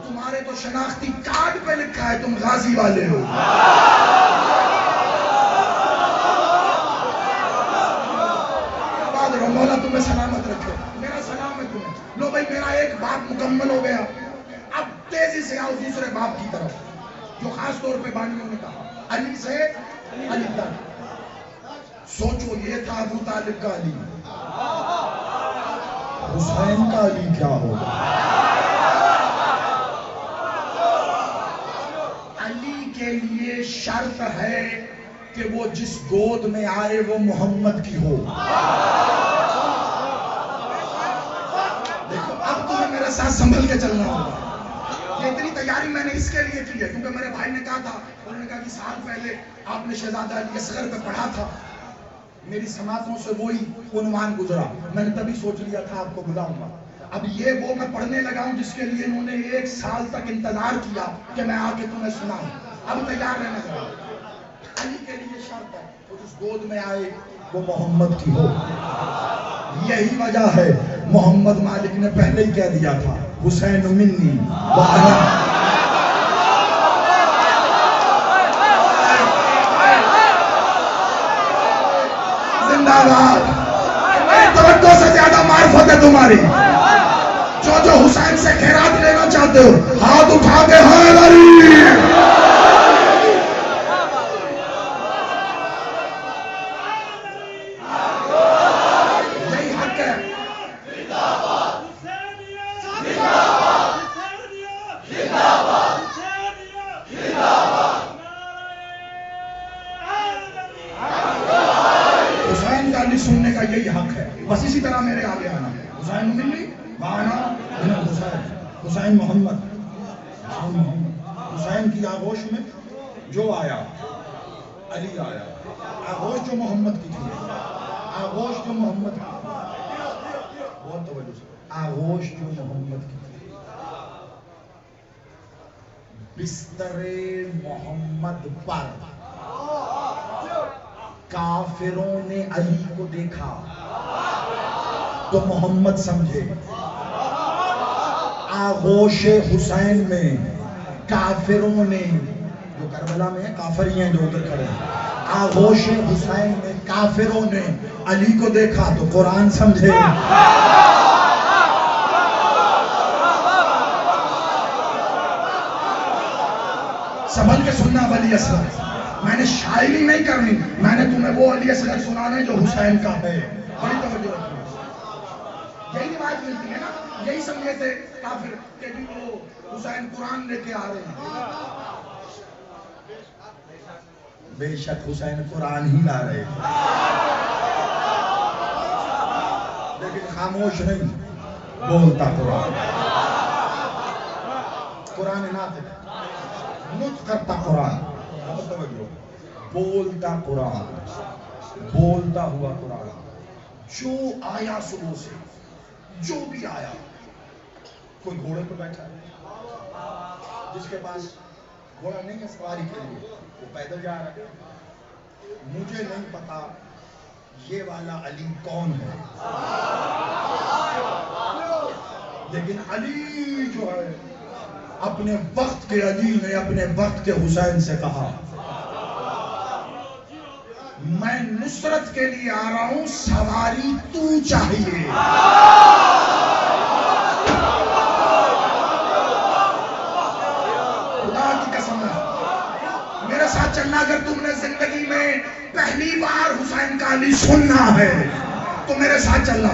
تمہارے تو شناختی کارڈ پہ لکھا ہے تم غازی والے ہو۔ مولا تمہیں سلامت رکھے، میرا سلام ہے تمہیں۔ لو بھائی میرا ایک باب مکمل ہو گیا، اب تیزی سے آؤ دوسرے باب کی طرف جو خاص طور پہ بانیوں نے کہا علی سے علی تک۔ سوچو یہ تھا ابو طالب کا علی، حسین کا علی کیا ہوگا؟ علی کے لیے شرط ہے کہ وہ جس گود میں آئے وہ محمد کی ہو۔ دیکھو اب تمہیں میرے ساتھ سنبھل کے چلنا ہوگا۔ یہ اتنی تیاری میں نے اس کے لیے کی ہے کیونکہ میرے بھائی نے کہا تھا، انہوں نے کہا کہ سال پہلے آپ نے شہزادہ علی اصغر پہ پڑھا تھا، میری سماعتوں سے وہی عنوان گزرا، میں نے تبھی سوچ لیا تھا آپ کو بلاؤں گا۔ اب یہ وہ میں پڑھنے لگا ہوں جس کے لیے انہوں نے 1 سال تک انتظار کیا کہ میں آ کے تمہیں سناؤں۔ اب تیار رہنا ذرا۔ علی کے لیے شرط ہے وہ جس گود میں آئے وہ محمد کی ہو۔ یہی وجہ ہے محمد مالک نے پہلے ہی کہہ دیا تھا حسین منی زندہ باد۔ توجہ سے زیادہ معرفت ہے تمہاری، جو حسین سے خیرات لینا چاہتے ہو ہاتھ اٹھا کے حیدری۔ یہی حق ہے۔ حسین کا علی سننے کا یہی حق ہے، بس اسی طرح میرے آگے آنا، حسین ملی بانا حسین، حسین محمد، حسین کی آغوش میں جو آیا علی آیا، آغوش جو محمد کی تھی، آغوش جو محمد کی تھی، بہت توجہ سے، آغوش جو محمد کی تھی، بستر محمد پر کافروں نے علی کو دیکھا تو محمد سمجھے، آغوش حسین میں کافروں نے، جو کربلا میں ہیں کافر ہی ہیں جو ادھر کھڑے ہیں، آغوش حسین میں کافروں نے علی کو دیکھا تو قرآن سمجھے۔ سنبھل کے سننا علی اصغر، میں نے شاعری نہیں کرنی، میں نے تمہیں وہ علی اصغر سنانا ہے جو حسین کا ہے۔ بڑی توجہ رکھنا، یہی روایت ملتی ہے نا، یہی سمجھے تھے کافر کہ بھی وہ حسین قرآن لے کے آ رہے ہیں، بے شک حسین قرآن ہی لا رہے ہیں، لیکن خاموش نہیں، بولتا قرآن، قرآن ناطق، نطق کرتا قرآن، بولتا قرآن، بولتا ہوا قرآن، جو آیا صبح سے جو بھی آیا، کوئی گھوڑے پہ بیٹھا ہے، جس کے پاس گھوڑا نہیں ہے سواری کے لیے وہ پیدل جا رہا ہے. مجھے نہیں پتا یہ والا علی کون ہے، لیکن علی جو ہے اپنے وقت کے علی نے اپنے وقت کے حسین سے کہا میں نصرت کے لیے آ رہا ہوں، سواری تو چاہیے. خدا کی قسم ہے، میرے ساتھ چلنا. اگر تم نے زندگی میں پہلی بار حسین کا علی سننا ہے تو میرے ساتھ چلنا.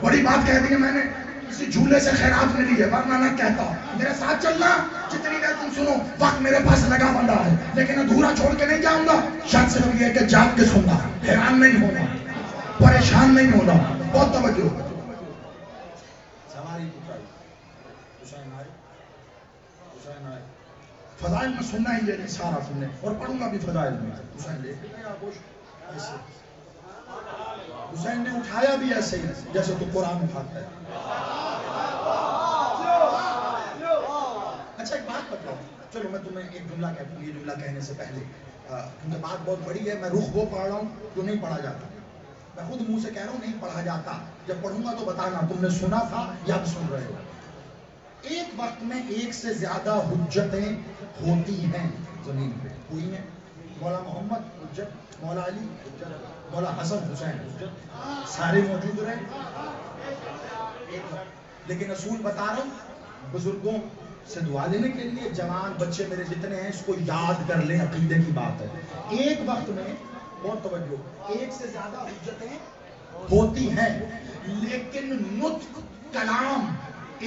بڑی بات کہہ دی ہے میں نے، کسی جھولے سے خیرات میں لی ہے، ورنہ نہ کہتا. میرے ساتھ چلنا، جتنی دیر تم سنو. وقت میرے پاس لگا بندہ ہے، لیکن ادھورا چھوڑ کے نہیں جاؤں گا. شرط صرف یہ ہے کہ جان کے سننا، حیران نہیں ہونا، پریشان نہیں ہونا. بہت توجہ. سواری حسین آئے، حسین آئے. فضائل میں سننا ہی ہے سارا سننے، اور پڑھوں گا بھی فضائل میں. حسین لے کے گیا گوشت ایسے، حسین نے اٹھایا بھی ایسے ہی جیسے تو قرآن اٹھاتا ہے. اچھا ایک بات بتاؤ، چلو میں تمہیں ایک جملہ کہتا ہوں. یہ جملہ کہنے سے پہلے کیونکہ بات بہت بڑی ہے، میں رخ وہ پڑھ رہا ہوں جو نہیں پڑھا جاتا. میں خود منہ سے کہہ رہا ہوں نہیں پڑھا جاتا. جب پڑھوں گا تو بتانا تم نے سنا تھا یا اب سن رہے ہو. ایک وقت میں ایک سے زیادہ حجتیں ہوتی ہیں زمین پہ، ہوئی ہیں. مولا محمد حجت، مولا علی حجت، مولا حسن حسین حجت، سارے موجود رہے. لیکن اصول بتا رہا ہوں، بزرگوں سے دعا لینے کے لیے، جوان بچے میرے جتنے ہیں اس کو یاد کر لیں، عقیدے کی بات ہے. ایک وقت میں بہت توجہ، ایک سے زیادہ حجتیں ہوتی ہیں، لیکن نطق کلام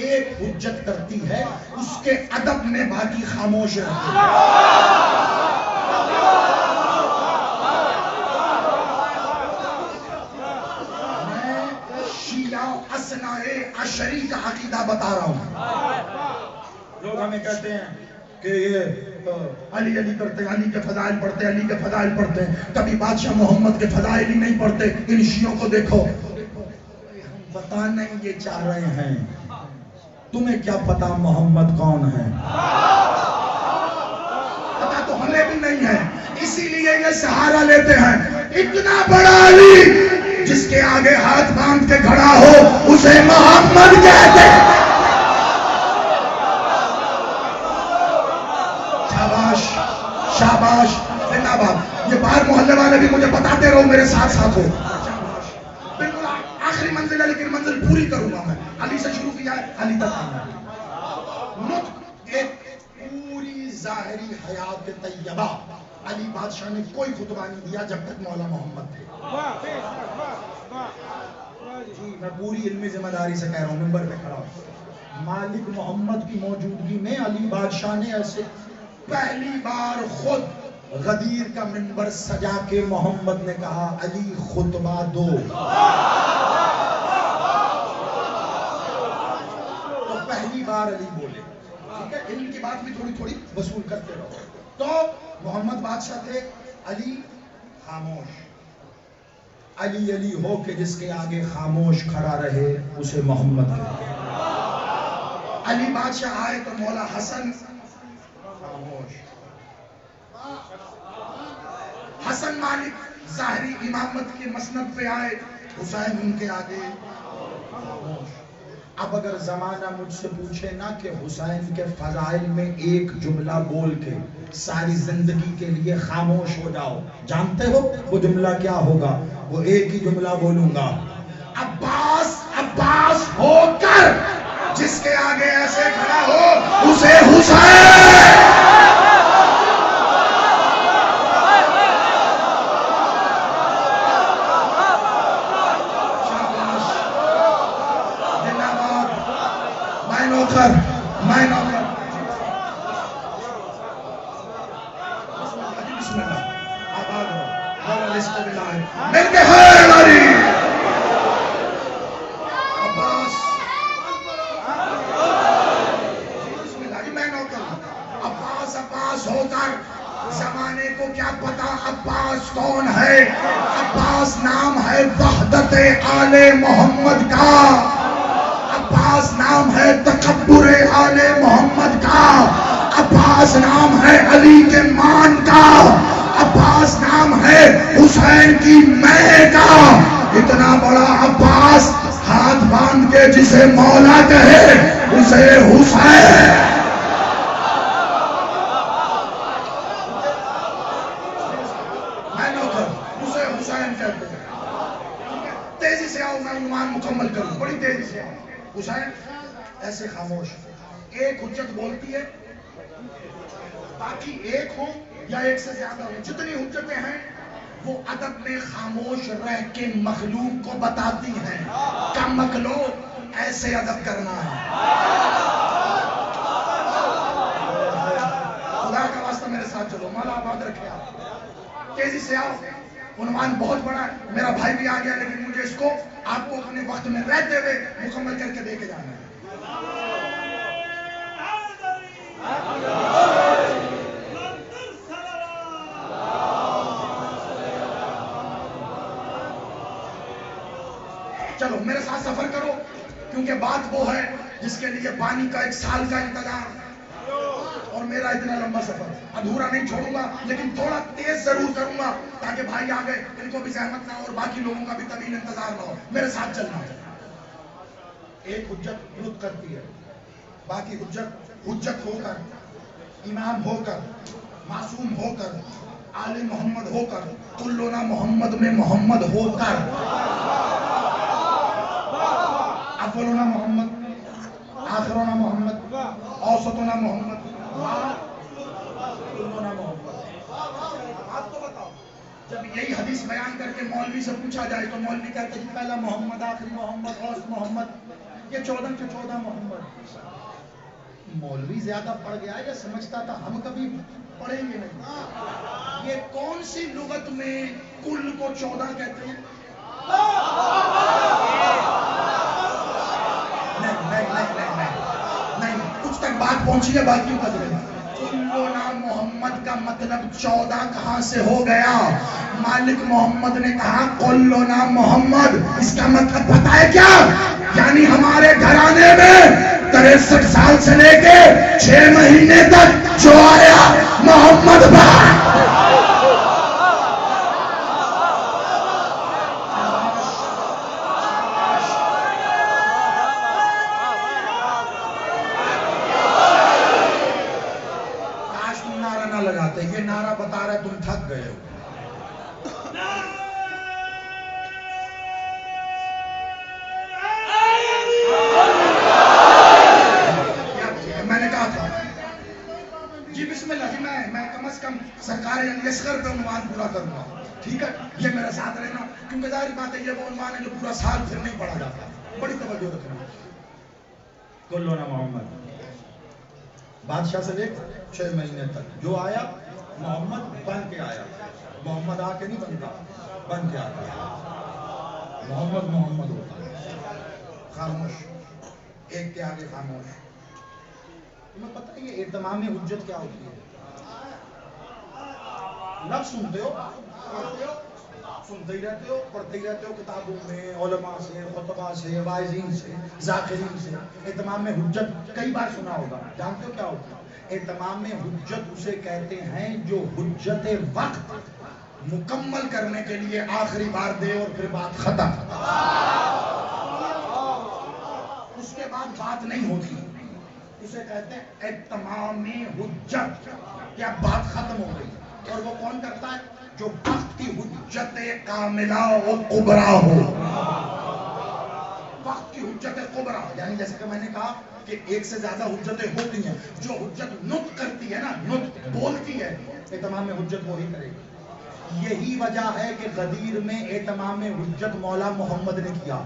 ایک حجت کرتی ہے، اس کے ادب میں باقی خاموش رہتے ہیں. میں شیعہ اثنائے عشری کا عقیدہ بتا رہا ہوں. لوگ ہمیں کہتے ہیں کہ یہ علی علی کرتے ہیں، علی کے فضائل پڑھتے ہیں، علی کے فضائل پڑھتے ہیں، کبھی بادشاہ محمد کے فضائل ہی نہیں پڑھتے. ان شیعوں کو دیکھو. بتانا ہی یہ چاہ رہے ہیں، تمہیں کیا پتا محمد کون ہے؟ پتا تو ہمیں بھی نہیں ہے، اسی لیے یہ سہارا لیتے ہیں. اتنا بڑا علی جس کے آگے ہاتھ باندھ کے کھڑا ہو اسے محمد کہتے ہیں. شاباش شاباش زندہ باد. یہ باہر محلے والے بھی مجھے بتاتے رہو، میرے ساتھ ساتھ ہو. بالکل آخری منزل ہے لیکن منزل پوری کروں گا میں. علی سے شروع کیا ہے، علی تک آنا ہے. نطق ایک پوری ظاہری حیات طیبہ. علی بادشاہ نے کوئی خطبہ نہیں دیا جب تک مولا محمد تھے. جی میں پوری علمی ذمہ داری سے کہہ رہا ہوں، منبر پہ کھڑا ہوں. مالک محمد کی موجودگی میں علی بادشاہ نے ایسے پہلی بار خود غدیر کا منبر سجا کے محمد نے کہا علی خطبہ دو. تو پہلی بار علی بولے. ٹھیک ہے، علم کی بات بھی تھوڑی تھوڑی وصول کرتے رہو. تو محمد بادشاہ تھے، علی خاموش. علی علی ہو کے جس کے آگے خاموش کھڑا رہے اسے محمد کہتے ہیں. علی بادشاہ آئے تو مولا حسن خاموش. حسن مالک ظاہری امامت کی مسند پہ آئے، حسین ان کے آگے خاموش. اب اگر زمانہ مجھ سے پوچھے نا کہ حسین کے فضائل میں ایک جملہ بول کے ساری زندگی کے لیے خاموش ہو جاؤ، جانتے ہو وہ جملہ کیا ہوگا؟ وہ ایک ہی جملہ بولوں گا، عباس عباس ہو کر جس کے آگے ایسے کھڑا ہو اسے حسین. میں نوکر بسم اللہ آباد ہو مل کے خیر علی عباس. بسم اللہ جی میں نوکر. عباس عباس ہو کر زمانے کو کیا پتا عباس کون ہے؟ عباس نام ہے وحدت آل محمد کا. عباس نام ہے تکبر آل محمد کا. علی کے مان کا، عباس نام ہے حسین کی میں کا، اتنا بڑا عباس ہاتھ باندھ کے جسے مولا کہے اسے حسین. میں نوکر اسے حسین کہتے ہیں. تیزی سے آؤ، میں عنوان مکمل کروں، بڑی تیزی سے آؤ. حسین ایسے خاموش، ایک حجت بولتی ہے، باقی ایک ہو یا ایک سے زیادہ ہو، جتنی حجتیں ہیں وہ ادب میں خاموش رہ کے مخلوق کو بتاتی ہیں کہ مخلوق ایسے ادب کرنا ہے. خدا کا واسطہ میرے ساتھ چلو، مولا آباد رکھے. آپ تیزی سے آؤ، عنوان بہت بڑا ہے، میرا بھائی بھی آ گیا لیکن مجھے اس کو آپ کو اپنے وقت میں رہتے ہوئے مکمل کر کے دے کے جانا ہے. چلو میرے ساتھ سفر کرو، کیونکہ بات وہ ہے جس کے لیے پانی کا 1 سال کا انتظار، اور میرا اتنا لمبا سفر ادھورا نہیں چھوڑوں گا، لیکن تھوڑا تیز ضرور کروں گا تاکہ بھائی آگے ان کو بھی زحمت نہ ہو اور باقی لوگوں کا بھی طویل انتظار نہ ہو. میرے ساتھ چلنا. ایک حجت نطق کرتی ہے، باقی حجت ہو کر، امام ہو کر، معصوم ہو کر، آل محمد ہو کر، کلنا محمد میں محمد ہو کر، اولنا محمد، آخرنا محمد، اوسطنا محمد، کلنا محمد. آپ تو بتاؤ، جب یہی حدیث بیان کر کے مولوی سے پوچھا جائے تو مولوی کہتے ہیں پہلا محمد، آخری محمد، اوسط محمد، یہ 14 کے 14 محمد. مولوی زیادہ پڑھ گیا یا سمجھتا تھا ہم کبھی پڑھیں گے نہیں. یہ کون سی لغت میں کل کو 14 کہتے ہیں؟ نہیں، کچھ تک بات پہنچی ہے، باقی کلنا محمد کا مطلب 14 کہاں سے ہو گیا؟ مالک محمد نے کہا کلنا محمد، اس کا مطلب پتہ ہے کیا؟ یعنی ہمارے گھرانے میں 63 سال سے لے کے 6 مہینے تک جو آیا محمد بھائی. کاش تم نعرہ نہ لگاتے، یہ نعرہ بتا رہا ہے تم تھک گئے ہو. میں نے کہا تھا جی بسم اللہ جی، میں کم از کم سرکار اصغر پہ عنوان پورا کروں گا، ٹھیک ہے؟ یہ میرا ساتھ رہنا، کیونکہ ظاہر بات ہے یہ وہ عنوان ہے جو پورا سال پھر نہیں پڑھا جاتا. بڑی توجہ رکھنا. کلنا محمد، بادشاہ سے لے 6 مہینے تک جو آیا محمد بن کے آیا. محمد آ کے نہیں بنتا، بن کے آتا. محمد محمد ہوتا ہے. خاموش، ایک کے آگے خاموش. تمہیں پتہ ہے یہ اہتمام حجت کیا ہوتی ہے؟ لفظ سنتے ہو، پڑھتے ہو، سنتے ہی رہتے ہو، پڑھتے ہی رہتے ہو کتابوں میں، علماء سے، خطبہ سے، واعظین سے، ذاکرین سے. اہتمام حجت کئی بار سنا ہوگا. جانتے ہو کیا ہوتا ہے؟ اہتمام حجت اسے کہتے ہیں جو حجت وقت مکمل کرنے کے لیے آخری بار دے اور پھر بات ختم، اس کے بعد بات نہیں ہوتی. اسے کہتے ہیں اہتمام حجت. کیا بات ختم ہو گئی. اور وہ کون کرتا ہے؟ جو وقت کی حجت کاملہ و کبریٰ ہو. وقت کی حجت کبریٰ یعنی جیسے کہ میں نے کہا کہ ایک سے زیادہ حجتیں ہوتی ہیں. جو حجت نطق کرتی ہے نا، نطق بولتی ہے، اہتمام حجت وہی کرے گی. یہی وجہ ہے کہ غدیر میں اہتمام حجت مولا محمد نے کیا.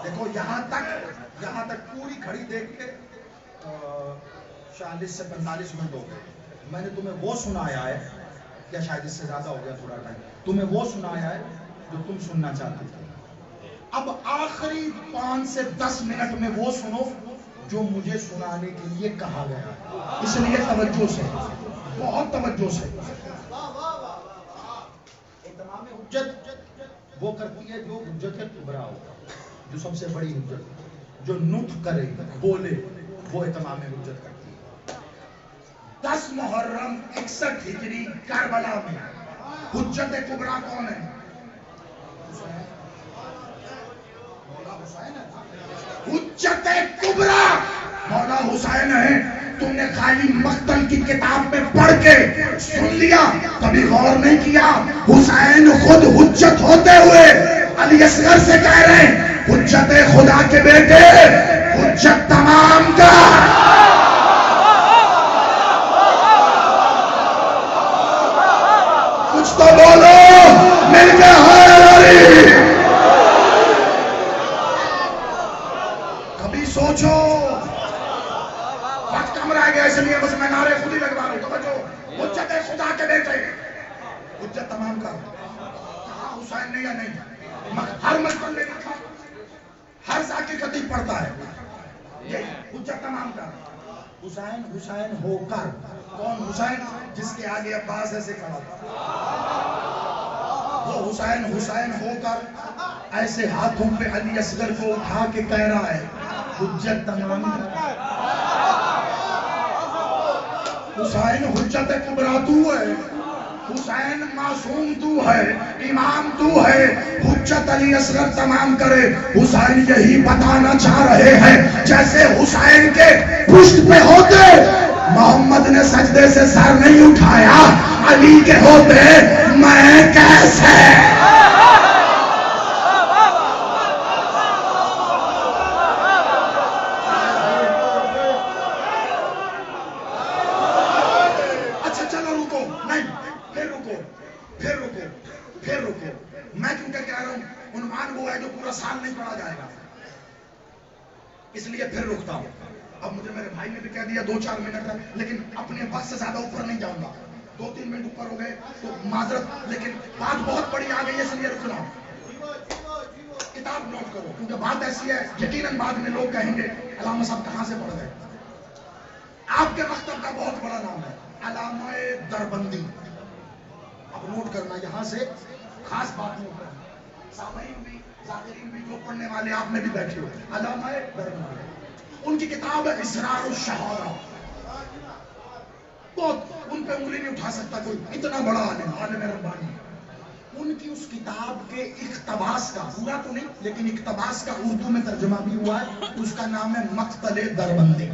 دیکھو یہاں تک پوری گھڑی دیکھ کے 40 سے 45 منٹ ہو گئے. میں نے تمہیں وہ سنایا ہے، یا شاید اس سے زیادہ ہو گیا تھوڑا ٹائم، تمہیں وہ سنایا ہے جو تم سننا چاہتے تھے. اب آخری 5 سے 10 منٹ میں وہ سنو جو مجھے سنانے کے لیے کہا گیا. اس لیے توجہ سے، بہت توجہ سے. اہتمام حجت وہ کرتی ہے جو حجت کبریٰ ہو، جو سب سے بڑی حجت، جو نطق کرے، بولے، وہ اہتمام حجت کرتی ہے. 10 محرم 61 ہجری کربلا میں حجت کبریٰ کون ہے؟ حجت کبریٰ مولا حسین ہے. تم نے خالی مقتل کی کتاب میں پڑھ کے سن لیا، کبھی غور نہیں کیا. حسین خود حجت ہوتے ہوئے علی اصغر سے کہہ رہے ہیں حجت خدا کے بیٹے، حجت تمام کا. کچھ تو بولو مل کے ہائے. کبھی سوچو، وقت کم رہ گیا اس لیے بس میں نعرے خود ہی لگوا رہا ہوں. توجہ، حجت خدا کے بیٹے، حجت تمام کا. کہاں حسین نے یا نہیں؟ ہر مسئلے نے لکھا، ہر ذاکر خطیب پڑھتا ہے یہ حجت تمام کا. حسین حسین ہو کر، کون حسین؟ جس کے آگے عباس ایسے کھڑا تھا. وہ حسین حسین ہو کر ایسے ہاتھوں پہ علی اصغر کو اٹھا کے کہہ رہا ہے حجت تمام کا. حسین حجت کبریٰ تو ہے، حسین معصوم تو ہے، امام تو ہے. حجت علی اصغر تمام کرے. حسین یہی بتانا چاہ رہے ہیں جیسے حسین کے پشت پہ ہوتے محمد نے سجدے سے سر نہیں اٹھایا، علی کے ہوتے میں کیسے. اچھا چلو رکو، نہیں پھر رکو. میں کیوں کہ کہہ رہا ہوں عنوان وہ ہے جو پورا سال نہیں پڑھا جائے گا، اس لیے پھر رکتا ہوں. اب مجھے میرے بھائی نے بھی کہہ دیا 2-4 منٹ ہے، لیکن اپنے وقت سے زیادہ اوپر نہیں جاؤں گا. 2-3 منٹ اوپر ہو گئے تو معذرت، لیکن بات بہت بڑی آ گئی ہے اس لیے رک رہا ہوں. کتاب نوٹ کرو کیونکہ بات ایسی ہے یقیناً بعد میں لوگ کہیں گے علامہ صاحب کہاں سے پڑھ گئے. آپ کے مکتب کا بہت بڑا نام ہے علامہ دربندی. اب نوٹ کرنا، یہاں سے خاص بات نوٹ کرنا. سامعین بھی ذاکرین بھی جو پڑھنے والے آپ میں بھی بیٹھے ہو. علامہ دربندی، ان کی کتاب ہے اسرار الشہارہ. بہت ان پہ انگلی نہیں اٹھا سکتا کوئی، اتنا بڑا عالم ربانی. ان کی اس کتاب کے اقتباس کا، پورا تو نہیں لیکن اقتباس کا اردو میں ترجمہ بھی ہوا ہے. اس کا نام ہے مقتل دربندی.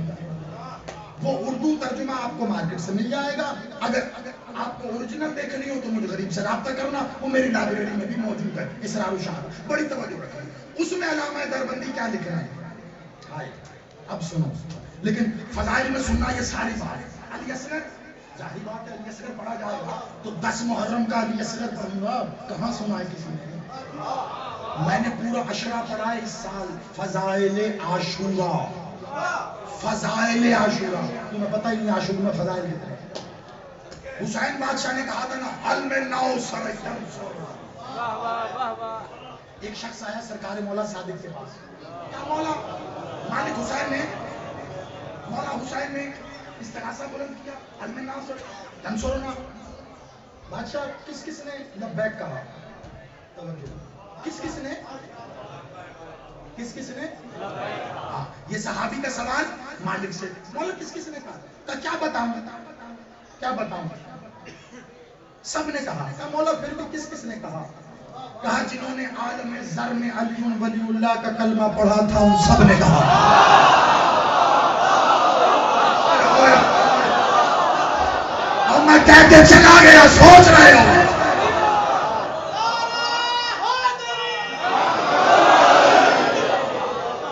وہ اردو ترجمہ آپ کو مارکیٹ سے مل جائے گا. اگر آپ کو اوریجنل دیکھنی ہو تو مجھے غریب سے رابطہ کرنا، وہ میری لائبریری میں بھی موجود ہے. اسرار الشہارہ بڑی توجہ رکھیں. اس میں علامہ دربندی کیا لکھ رہے ہیں اب سنو، لیکن فضائل میں سننا یہ ساری بات. علی اصغر، ظاہر بات ہے علی اصغر پڑھا جائے گا تو 10 محرم کا علی اصغر پڑھوں گا. کہاں سنا ہے کسی نے؟ میں نے پورا عشرہ پڑھا ہے اس سال. فضائل عاشورہ، فضائل عاشورہ. تمہیں پتہ ہی نہیں عاشورہ میں فضائل کتنے. حسین بادشاہ نے کہا تھا نا حل میں ناؤ سرکم سورا. ایک شخص آیا سرکار مولا صادق کے پاس. کیا مولا مالک حسین نے، مولا حسین نے استغاثہ بلند کیا، حل میں ناؤ سرکم سورا. بادشاہ کس نے لبیک کہا؟ کس نے یہ صحابی کا سوال مالک سے. مولا کس نے کہا؟ کیا بتاؤں؟ سب نے کہا. مولا پھر بھی کس نے کہا؟ کہا جنہوں نے عالم ذر میں علی ولی اللہ کا کلمہ پڑھا تھا ان سب نے کہا. اور میں کہہ کے چلا گیا، سوچ رہے ہو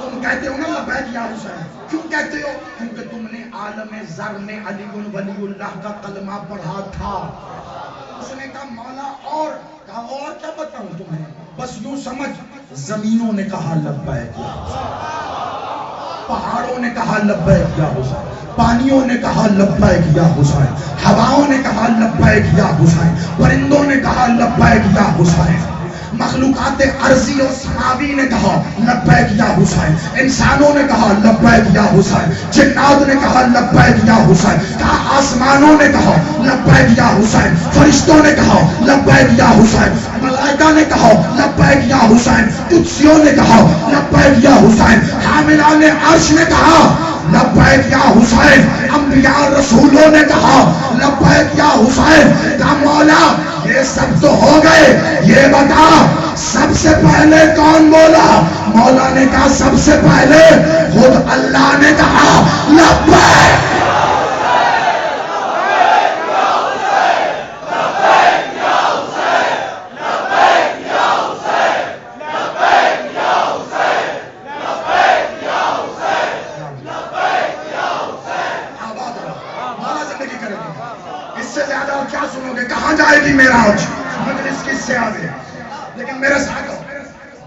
تم کہتے ہو نا لبیک یا حسین. کیوں کہتے ہو؟ کیونکہ تم نے عالم ذر میں علی ولی اللہ کا کلمہ پڑھا تھا. اس نے کہا مولا اور کہا اور کیا بتاؤں تمہیں؟ بس یوں سمجھ، زمینوں نے کہا لبیک یا حسین، پہاڑوں نے کہا لبیک یا حسین، پانیوں نے کہا لبیک یا حسین، ہواؤں نے کہا لبیک یا حسین، پرندوں نے کہا لبیک یا حسین، مخلوقات ارضی اور سماوی نے کہا لبیک یا حسین، انسانوں نے کہا لبیک یا حسین، جنات نے کہا لبیک یا حسین، کہا آسمانوں نے کہا لبیک یا حسین، فرشتوں نے کہا لبیک یا حسین، ملائکہ نے کہا لبیک یا حسین، قدسیوں نے کہا لبیک یا حسین، حاملان عرش نے کہا لبیک یا حسین، انبیاء رسولوں نے کہا لبیک یا حسین، کہا مولا یہ سب تو ہو گئے، یہ بتا سب سے پہلے کون بولا؟ مولا نے کہا سب سے پہلے خود اللہ نے کہا لبیک میراج مجلس کس سے آگے، لیکن میرے ساتھ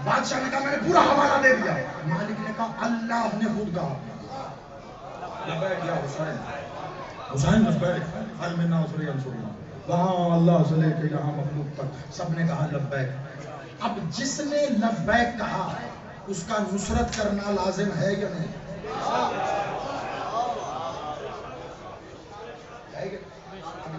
بادشاہ نے کہا میں نے پورا حوالہ دے دیا، مالک نے کہا اللہ نے خود کہا لبیک یا حسین، حسین لبیک حل منا اسری انصرنا، وہاں اللہ سے لے کے یہاں مخلوق تک سب نے کہا لبیک۔ اب جس نے لبیک کہا اس کا نصرت کرنا لازم ہے یا نہیں؟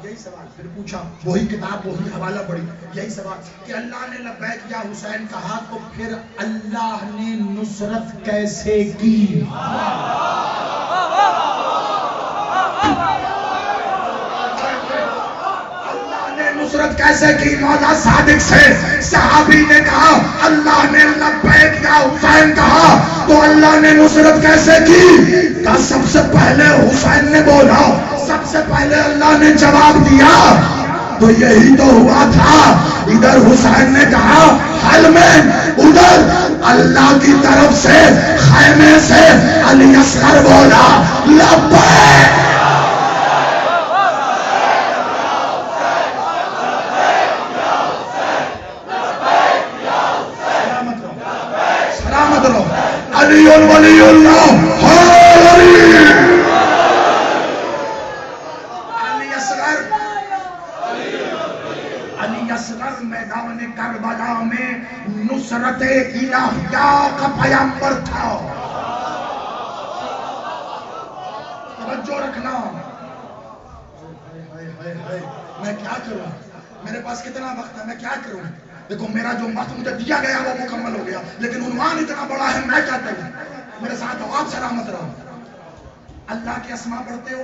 یہی سوال پھر پوچھا، وہی کتاب وہی حوالہ پڑھی، یہی سوال کہ اللہ نے لبیک یا حسین کہا تو پھر اللہ نے نصرت کیسے کی؟ اللہ نے نصرت کیسے کی؟ مولا صادق سے صحابی نے کہا اللہ نے لبیک یا حسین کہا تو اللہ نے نصرت کیسے کی؟ کہا سب سے پہلے حسین نے بولا، سب سے پہلے اللہ نے جواب دیا، تو یہی تو ہوا تھا۔ ادھر حسین نے کہا حل میں، ادھر اللہ کی طرف سے خیمے سے علی اصغر بولا لبیک۔ سلامت رہو، علی ولی اللہ، میدان کربلا میں نصرت الہیہ کا پیغمبر تھا۔ توجہ رکھنا، میں کیا کروں، میرے پاس کتنا وقت ہے، میں کیا کروں؟ دیکھو میرا جو وقت مجھے دیا گیا وہ مکمل ہو گیا، لیکن عنوان اتنا بڑا ہے، میں کیا کروں؟ میرے ساتھ ہو، آپ سلامت رہو۔ اللہ کے اسماء پڑھتے ہو؟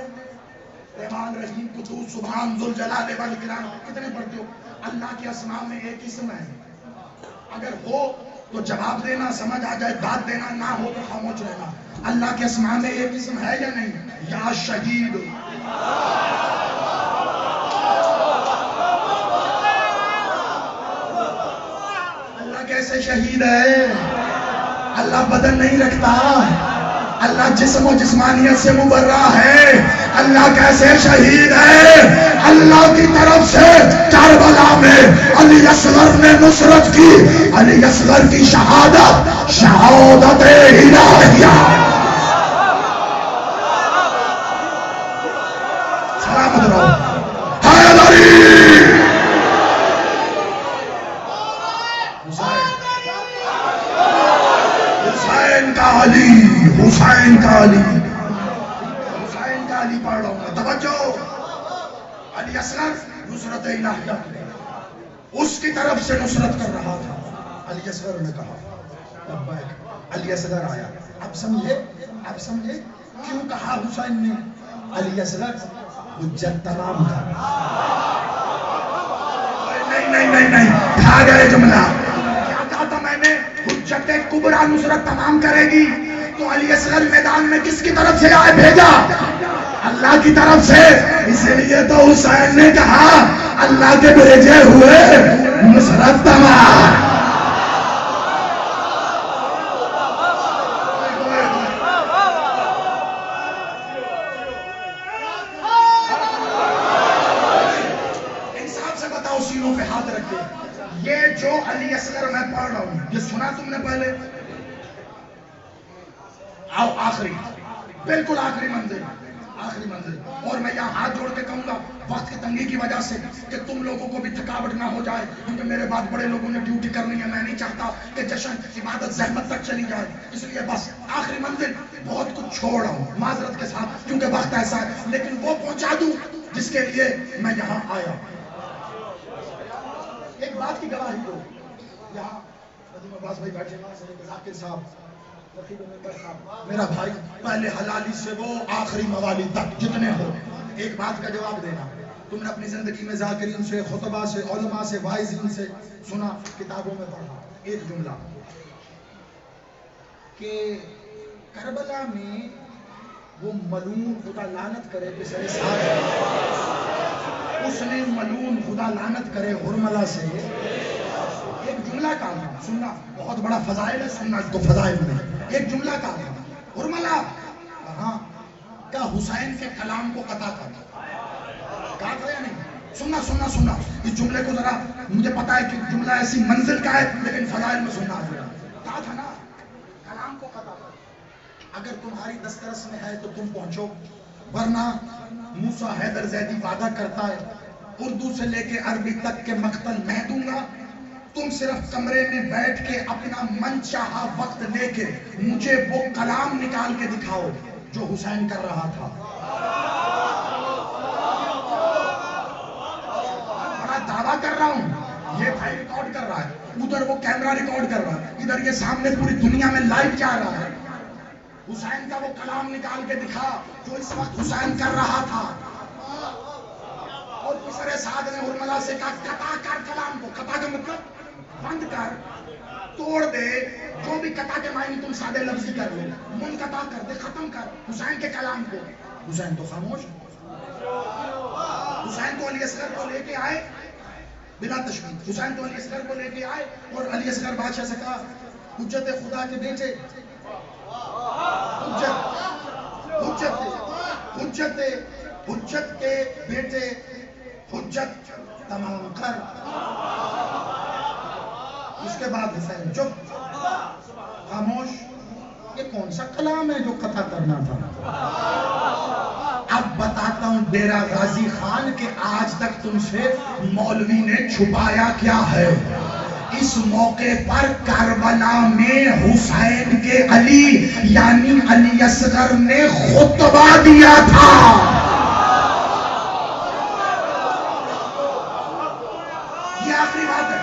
رحمان رحیم قدوس سبحان ذوالجلال والاکرام کتنے پڑھتے ہو؟ اللہ کے اسماء میں ایک اسم ہے، اگر ہو تو جواب دینا، سمجھ آ جائے بات دینا، نہ ہو تو خاموش رہنا۔ اللہ کے اسماء میں ایک اسم ہے یا نہیں؟ یا شہید۔ اللہ کیسے شہید ہے؟ اللہ بدن نہیں رکھتا، اللہ جسم و جسمانیت سے مبرہ ہے۔ اللہ کیسے شہید ہے؟ اللہ کی طرف سے کربلا میں علی اصغر نے نصرت کی، علی اصغر کی شہادت شہادت الہیہ۔ سلامت رہو، حیدری حسین کا علی، حسین کا علی، حسین کا علی پڑھ رہا ہوں میں، توجہ۔ علی اصغر نصرت الہیہ اس کی طرف سے نصرت کر رہا تھا، علی اصغر نے کہا لبیک، علی اصغر آیا۔ اب سمجھے، اب سمجھے کیوں کہا حسین نے؟ علی اصغر حجت تمام تھا۔ نہیں کھا گئے جملہ، کیا کہا تھا میں نے؟ حجت کبریٰ نصرت تمام کرے گی، تو علی اصغر میدان میں کس کی طرف سے آئے؟ بھیجا اللہ کی طرف سے، اس لیے تو حسین نے کہا اللہ کے بھیجے ہوئے نصرت تمام۔ انصاف سے بتاؤ، سینوں پہ ہاتھ رکھ کے، یہ جو علی اصغر میں پڑھ رہا ہوں یہ سنا تم نے پہلے؟ آؤ آخری، بالکل آخری منزل، آخری منزل، اور میں یہاں ہاتھ جوڑ کے کہوں گا وقت کی تنگی کی وجہ سے کہ تم لوگوں کو بھی تھکاوٹ نہ ہو جائے، کیونکہ میرے بعد بڑے لوگوں نے ڈیوٹی کرنی ہے، میں نہیں چاہتا کہ جشن عبادت زحمت تک چلی جائے، اس لیے بس آخری منزل بہت کچھ چھوڑ رہا ہوں معذرت کے ساتھ، کیونکہ وقت ایسا ہے، لیکن وہ پہنچا دوں جس کے لیے میں یہاں آیا۔ ایک بات کی گواہی دو، یہاں ندیم عباس بھائی بیٹھے ہیں، ذاکر صاحب میرا بھائی پہلے حلالی سے وہ آخری موالی تک جتنے ہو ایک بات کا جواب دینا. تم نے اپنی زندگی میں ذاکرین سے، خطبہ سے، علماء سے، واعظین سے سنا، کتابوں میں پڑھا ایک جملہ کہ کربلا میں وہ ملعون خدا لعنت کرے پسر سعد، اس نے ملعون خدا لعنت کرے ہرملہ سے ایک جملہ کہا. سننا بہت بڑا فضائل ہے، سننا اس کو فضائل میں ایک جملہ کہا ہرملہ کہاں کا حسین کے کلام کو قطع کرنا کہا تھا یا نہیں؟ سننا اس جملے کو ذرا، مجھے پتا ہے کہ جملہ ایسی منزل کا ہے لیکن فضائل میں سننا ضرور. کہا تھا نا کلام کو قطع کرنا. اگر تمہاری دسترس میں ہے تو تم پہنچو، ورنہ موسیٰ حیدر زیدی وعدہ کرتا ہے اردو سے لے کے عربی تک کے مقتل میں دوں گا، تم صرف کمرے میں بیٹھ کے اپنا من چاہا وقت لے کے مجھے وہ کلام نکال کے دکھاؤ جو حسین کر رہا تھا. بڑا دعویٰ کر رہا ہوں، یہ بھائی ریکارڈ کر رہا ہے، ادھر وہ کیمرہ ریکارڈ کر رہا ہے، ادھر یہ سامنے پوری دنیا میں لائیو جا رہا ہے. حسین کا وہ کلام نکال کے دکھا جو اس وقت حسین کر رہا تھا. اور پسر سعد نے ہرملہ سے کہا قطع کر کلام کو. قطع کا مطلب بند کر، توڑ دے، جو بھی قطع کے معنی تم سادے لفظی کر لو، منقطع کر دے، ختم کر حسین کے کلام کو. حسین تو خاموش. حسین تو علی اصغر کو لے کے آئے بلا تشبیہ، حسین تو علی اصغر کو لے کے آئے اور علی اصغر بادشاہ سے کہا حجت خدا کے بیٹے، حجت کے بیٹے حجت تمام کر. اس کے بعد حسین چپ خاموش. یہ کون سا کلام ہے جو قطع کرنا تھا؟ اب بتاتا ہوں ڈیرہ غازی خان کہ آج تک تم سے مولوی نے چھپایا کیا ہے. اس موقع پر کربلا میں حسین کے علی یعنی علی اصغر نے خطبہ دیا تھا. یہ آخری بات ہے.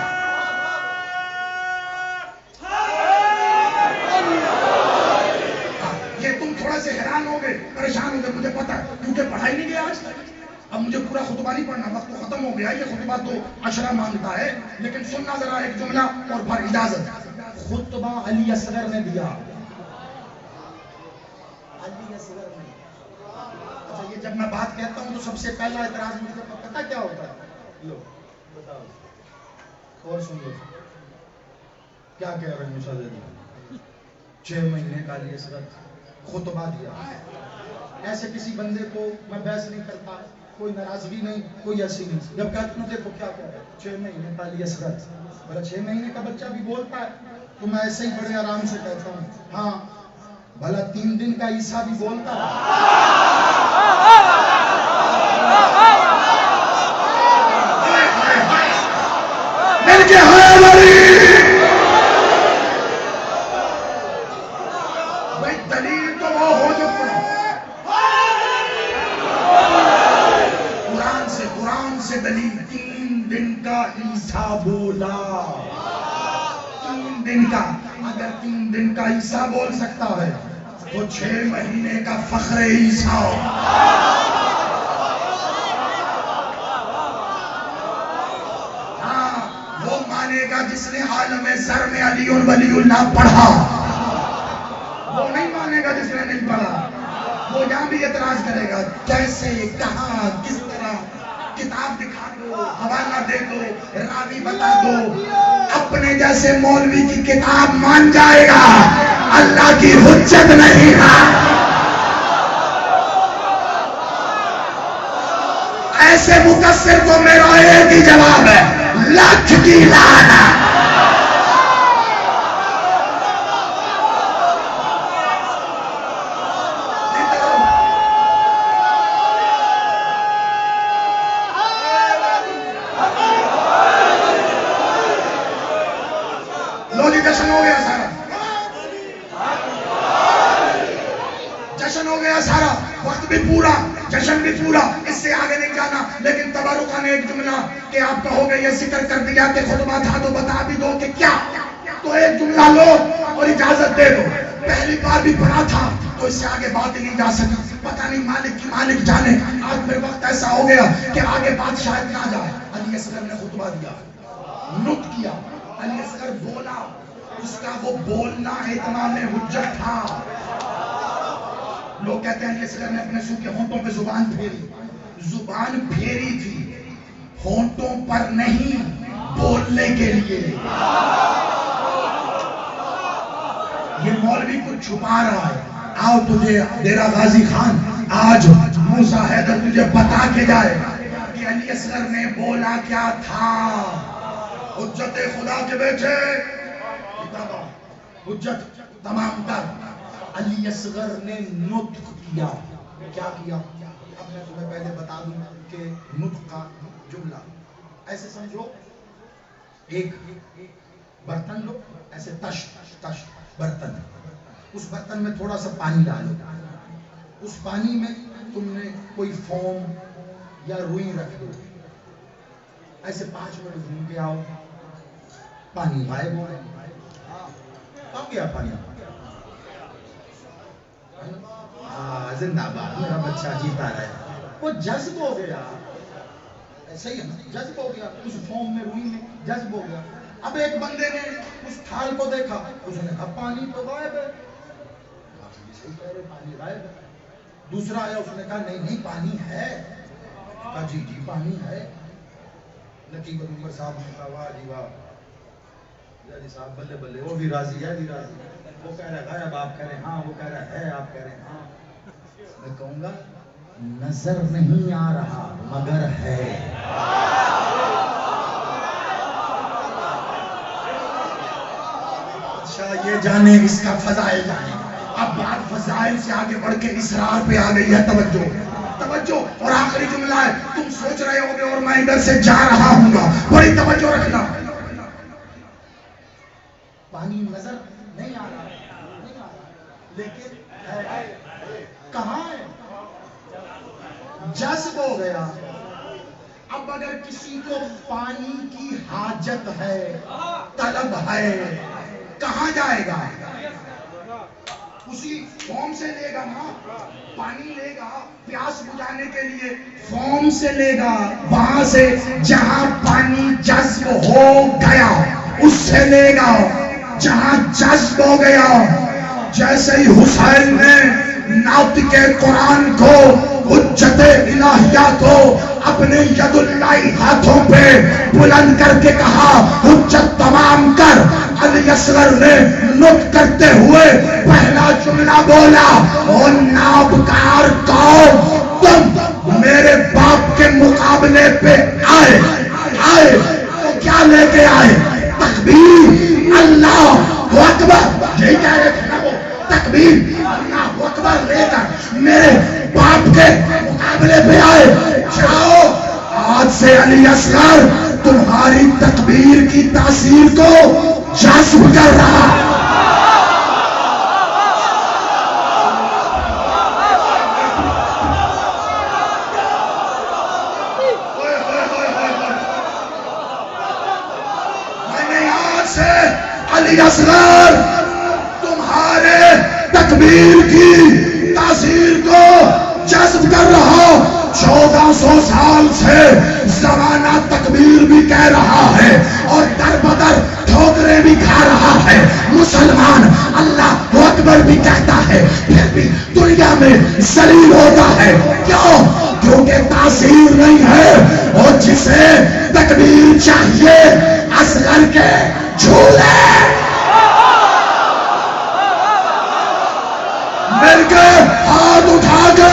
یہ تم تھوڑا سے حیران ہو گئے، پریشان ہو گئے، مجھے پتا ہے کیونکہ پڑھائی نہیں گیا آج تک. اب مجھے پورا خطبہ نہیں پڑھنا، وقت تو ختم ہو گیا. یہ خطبہ تو عشرہ مانگتا ہے، لیکن سننا ذرا ایک جملہ اور پھر اجازت. خطبہ علی اصغر نے دیا. علی اصغر نے. اچھا یہ جب میں بات کہتا ہوں تو سب سے پہلا اعتراض مجھے پتا کیا ہوتا ہے؟ لو بتاؤ اور سن لو کیا کہہ رہے ہیں موسیٰ زیدی. 6 مہینے کا علی اصغر خطبہ دیا. ایسے کسی بندے کو میں بحث نہیں کرتا، کوئی ناراضگی نہیں، کوئی ایسی نہیں. جب کہتا ہوں دیکھو کیا کہہ رہا ہے 6 مہینے کا علی اصغر، بھلا 6 مہینے کا بچہ بھی بولتا ہے تو میں ایسے ہی بڑے آرام سے کہتا ہوں ہاں بھلا 3 دن کا عیسیٰ بھی بولتا ہے. دلیل تو وہ ہو جو قرآن سے دلیل. 3 دن کا عیسیٰ بولا. 3 دن کا. اگر 3 دن کا عیسیٰ بول سکتا ہے تو 6 مہینے کا فخر عیسیٰ. ہاں وہ مانے گا جس نے عالم زر میں علی ولی اللہ پڑھا. وہ نہیں مانے گا جس نے نہیں پڑھا. وہ یہاں بھی اعتراض کرے گا کیسے، کہاں، کس طرح. کتاب دکھا دو، حوالہ دے دو، راوی بتا دو. اپنے جیسے مولوی کی کتاب مان جائے گا، اللہ کی حجت نہیں ہے. ایسے مقصر کو میرا ایک ہی جواب ہے، لاکھ کی لعنت. جشن ہو گیا سارا، جشن ہو گیا سارا. وقت بھی پورا، جشن بھی پورا، اس سے آگے نہیں جانا. لیکن تبرکہ نے ایک جملہ کہ آپ کہو گے یہ ذکر کر دیا کہ خطبہ تھا تو بتا بھی دو کہ کیا. تو ایک جملہ لو اور اجازت دے دو. پہلی بار بھی پڑھا تھا تو اس سے آگے بات ہی نہیں جا سکی. پتہ نہیں مالک کی مالک جانے. آج میرے وقت ایسا ہو گیا کہ آگے بات شاید نہ جائے. علی اصغر نے خطبہ دیا, نطق کیا, علی اصغر بولا. اس کا وہ بولنا اتمام حجت تھا. لوگ کہتے ہیں علی اصغر نے اپنے سو کے ہونٹوں پہ زبان پھیری. زبان پھیری تھی, ہونٹوں پر نہیں, بولنے کے لیے. یہ مولوی کچھ چھپا رہا ہے. آؤ تجھے ڈیرہ غازی خان آج موسیٰ حیدر تجھے بتا کے جائے کہ علی اصغر نے بولا کیا تھا. حجت خدا کے بیٹے, حجت تمام تر. علی اصغر نے نطق کیا. کیا کیا؟ اب میں تمہیں پہلے بتا دوں کہ نطق کا جملہ ایسے سمجھو, ایک برتن لو, ایسے تش تش برتن, اس برتن میں تھوڑا سا پانی ڈالو. اس پانی میں تم نے کوئی فوم یا روئی رکھ دو. ایسے 5 منٹ گھوم کے آؤ, پانی غائب ہو گیا. کہاں گیا پانی؟ زندہ باد, میرا بچہ جیتا رہے. وہ جذب ہو گیا. صحیح ہے نا, جذب ہو گیا. اس فوم میں, روئی میں جذب ہو گیا. اب ایک بندے نے اس تھال کو دیکھا, اس نے کہا پانی تو غائب ہے. صحیح کہہ رہے, پانی غائب ہے. دوسرا آیا, اس نے کہا نہیں نہیں پانی ہے. کہا جی جی پانی ہے. نقیب عمر صاحب نے کہا واہ جی واہ, جی صاحب بلے بلے, وہ بھی راضی ہے, بھی راضی. وہ کہہ رہا ہے غائب, آپ کہہ رہے ہیں ہاں. وہ کہہ رہا ہے آپ کہہ رہے ہیں ہاں. میں کہوں گا نظر نہیں آ رہا مگر ہے. اچھا یہ جانے اس کا فضائل جانے. اب بات فضائل سے آگے بڑھ کے اسرار پہ آ گئی ہے. توجہ توجہ. اور آخری جملہ ہے, تم سوچ رہے ہوگے اور میں ادھر سے جا رہا ہوں گا, بڑی توجہ رکھنا. پانی نظر نہیں آ رہا, لیکن ہے. کہاں ہے؟ جذب ہو گیا. اب اگر کسی کو پانی کی حاجت ہے, طلب ہے, کہاں جائے گا؟ اسی فارم سے لے گا نا, پانی لے گا پیاس بجھانے کے لیے, فارم سے لے گا. وہاں سے جہاں پانی جذب ہو گیا اس سے لے گا. جہاں جذب ہو گیا, جیسے ہی حسین نے ناطق قرآن کو, حجت الہیہ کو اپنے ید اللہ ہاتھوں پہ بلند کر کے کہا حجت تمام کر, علی اصغر نے نطق کرتے ہوئے پہلا جملہ بولا, او نابکار قوم, تم میرے باپ کے مقابلے پہ آئے تو کیا لے کے آئے؟ تکبیر, اللہ اکبر. یہی کہہ رہے تھے نا وہ, تکبیر اللہ اکبر لے کر میرے باپ کے مقابلے پہ آئے. جاؤ, آج سے علی اصغر تمہاری تکبیر کی تاثیر کو جذب کر رہا. میں نے آج سے علی اصغر تمہارے تکبیر کی تاثیر کو جذب کر رہا. 1400 سال سے زمانہ تکبیر بھی کہہ رہا ہے اور در بدر ٹھوکریں بھی کھا رہا ہے. مسلمان اللہ اکبر بھی کہتا ہے, پھر بھی دنیا میں ذلیل ہوتا ہے. کیوں؟ کیونکہ تاثیر نہیں ہے. اور جسے تکبیر چاہیے اصغر کے جھولے مل کے ہاتھ اٹھا کے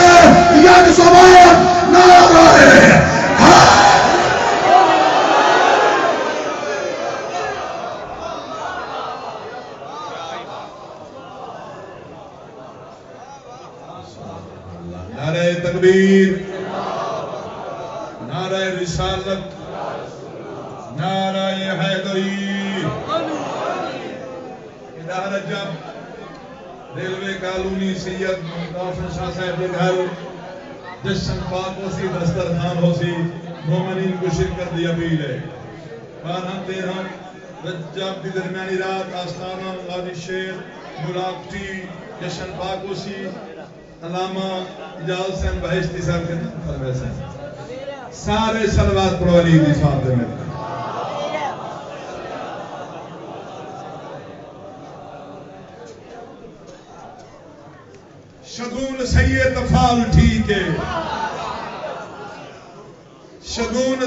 یک زبان نعرہ نعرہ تکبیر, نعرہ رسالت, نعرہ حیدری. ادارہ جب ریلوے کالونی سید ممتاز شاہ صاحب کے گھر جشن پاک ہو سی, دسترخوان ہو سی, مومنین کو شرکت دی اپیل ہے. 12 13 رجب کی درمیانی رات آستانہ غازی شیر ملاقتی جشن پاکوسی علامہ اجاز حسین بہشتی صاحب کے نام پر ویسے سارے صلوات پر علی دی صاحب دے میں شگون سید فال ٹھیک ہے شگون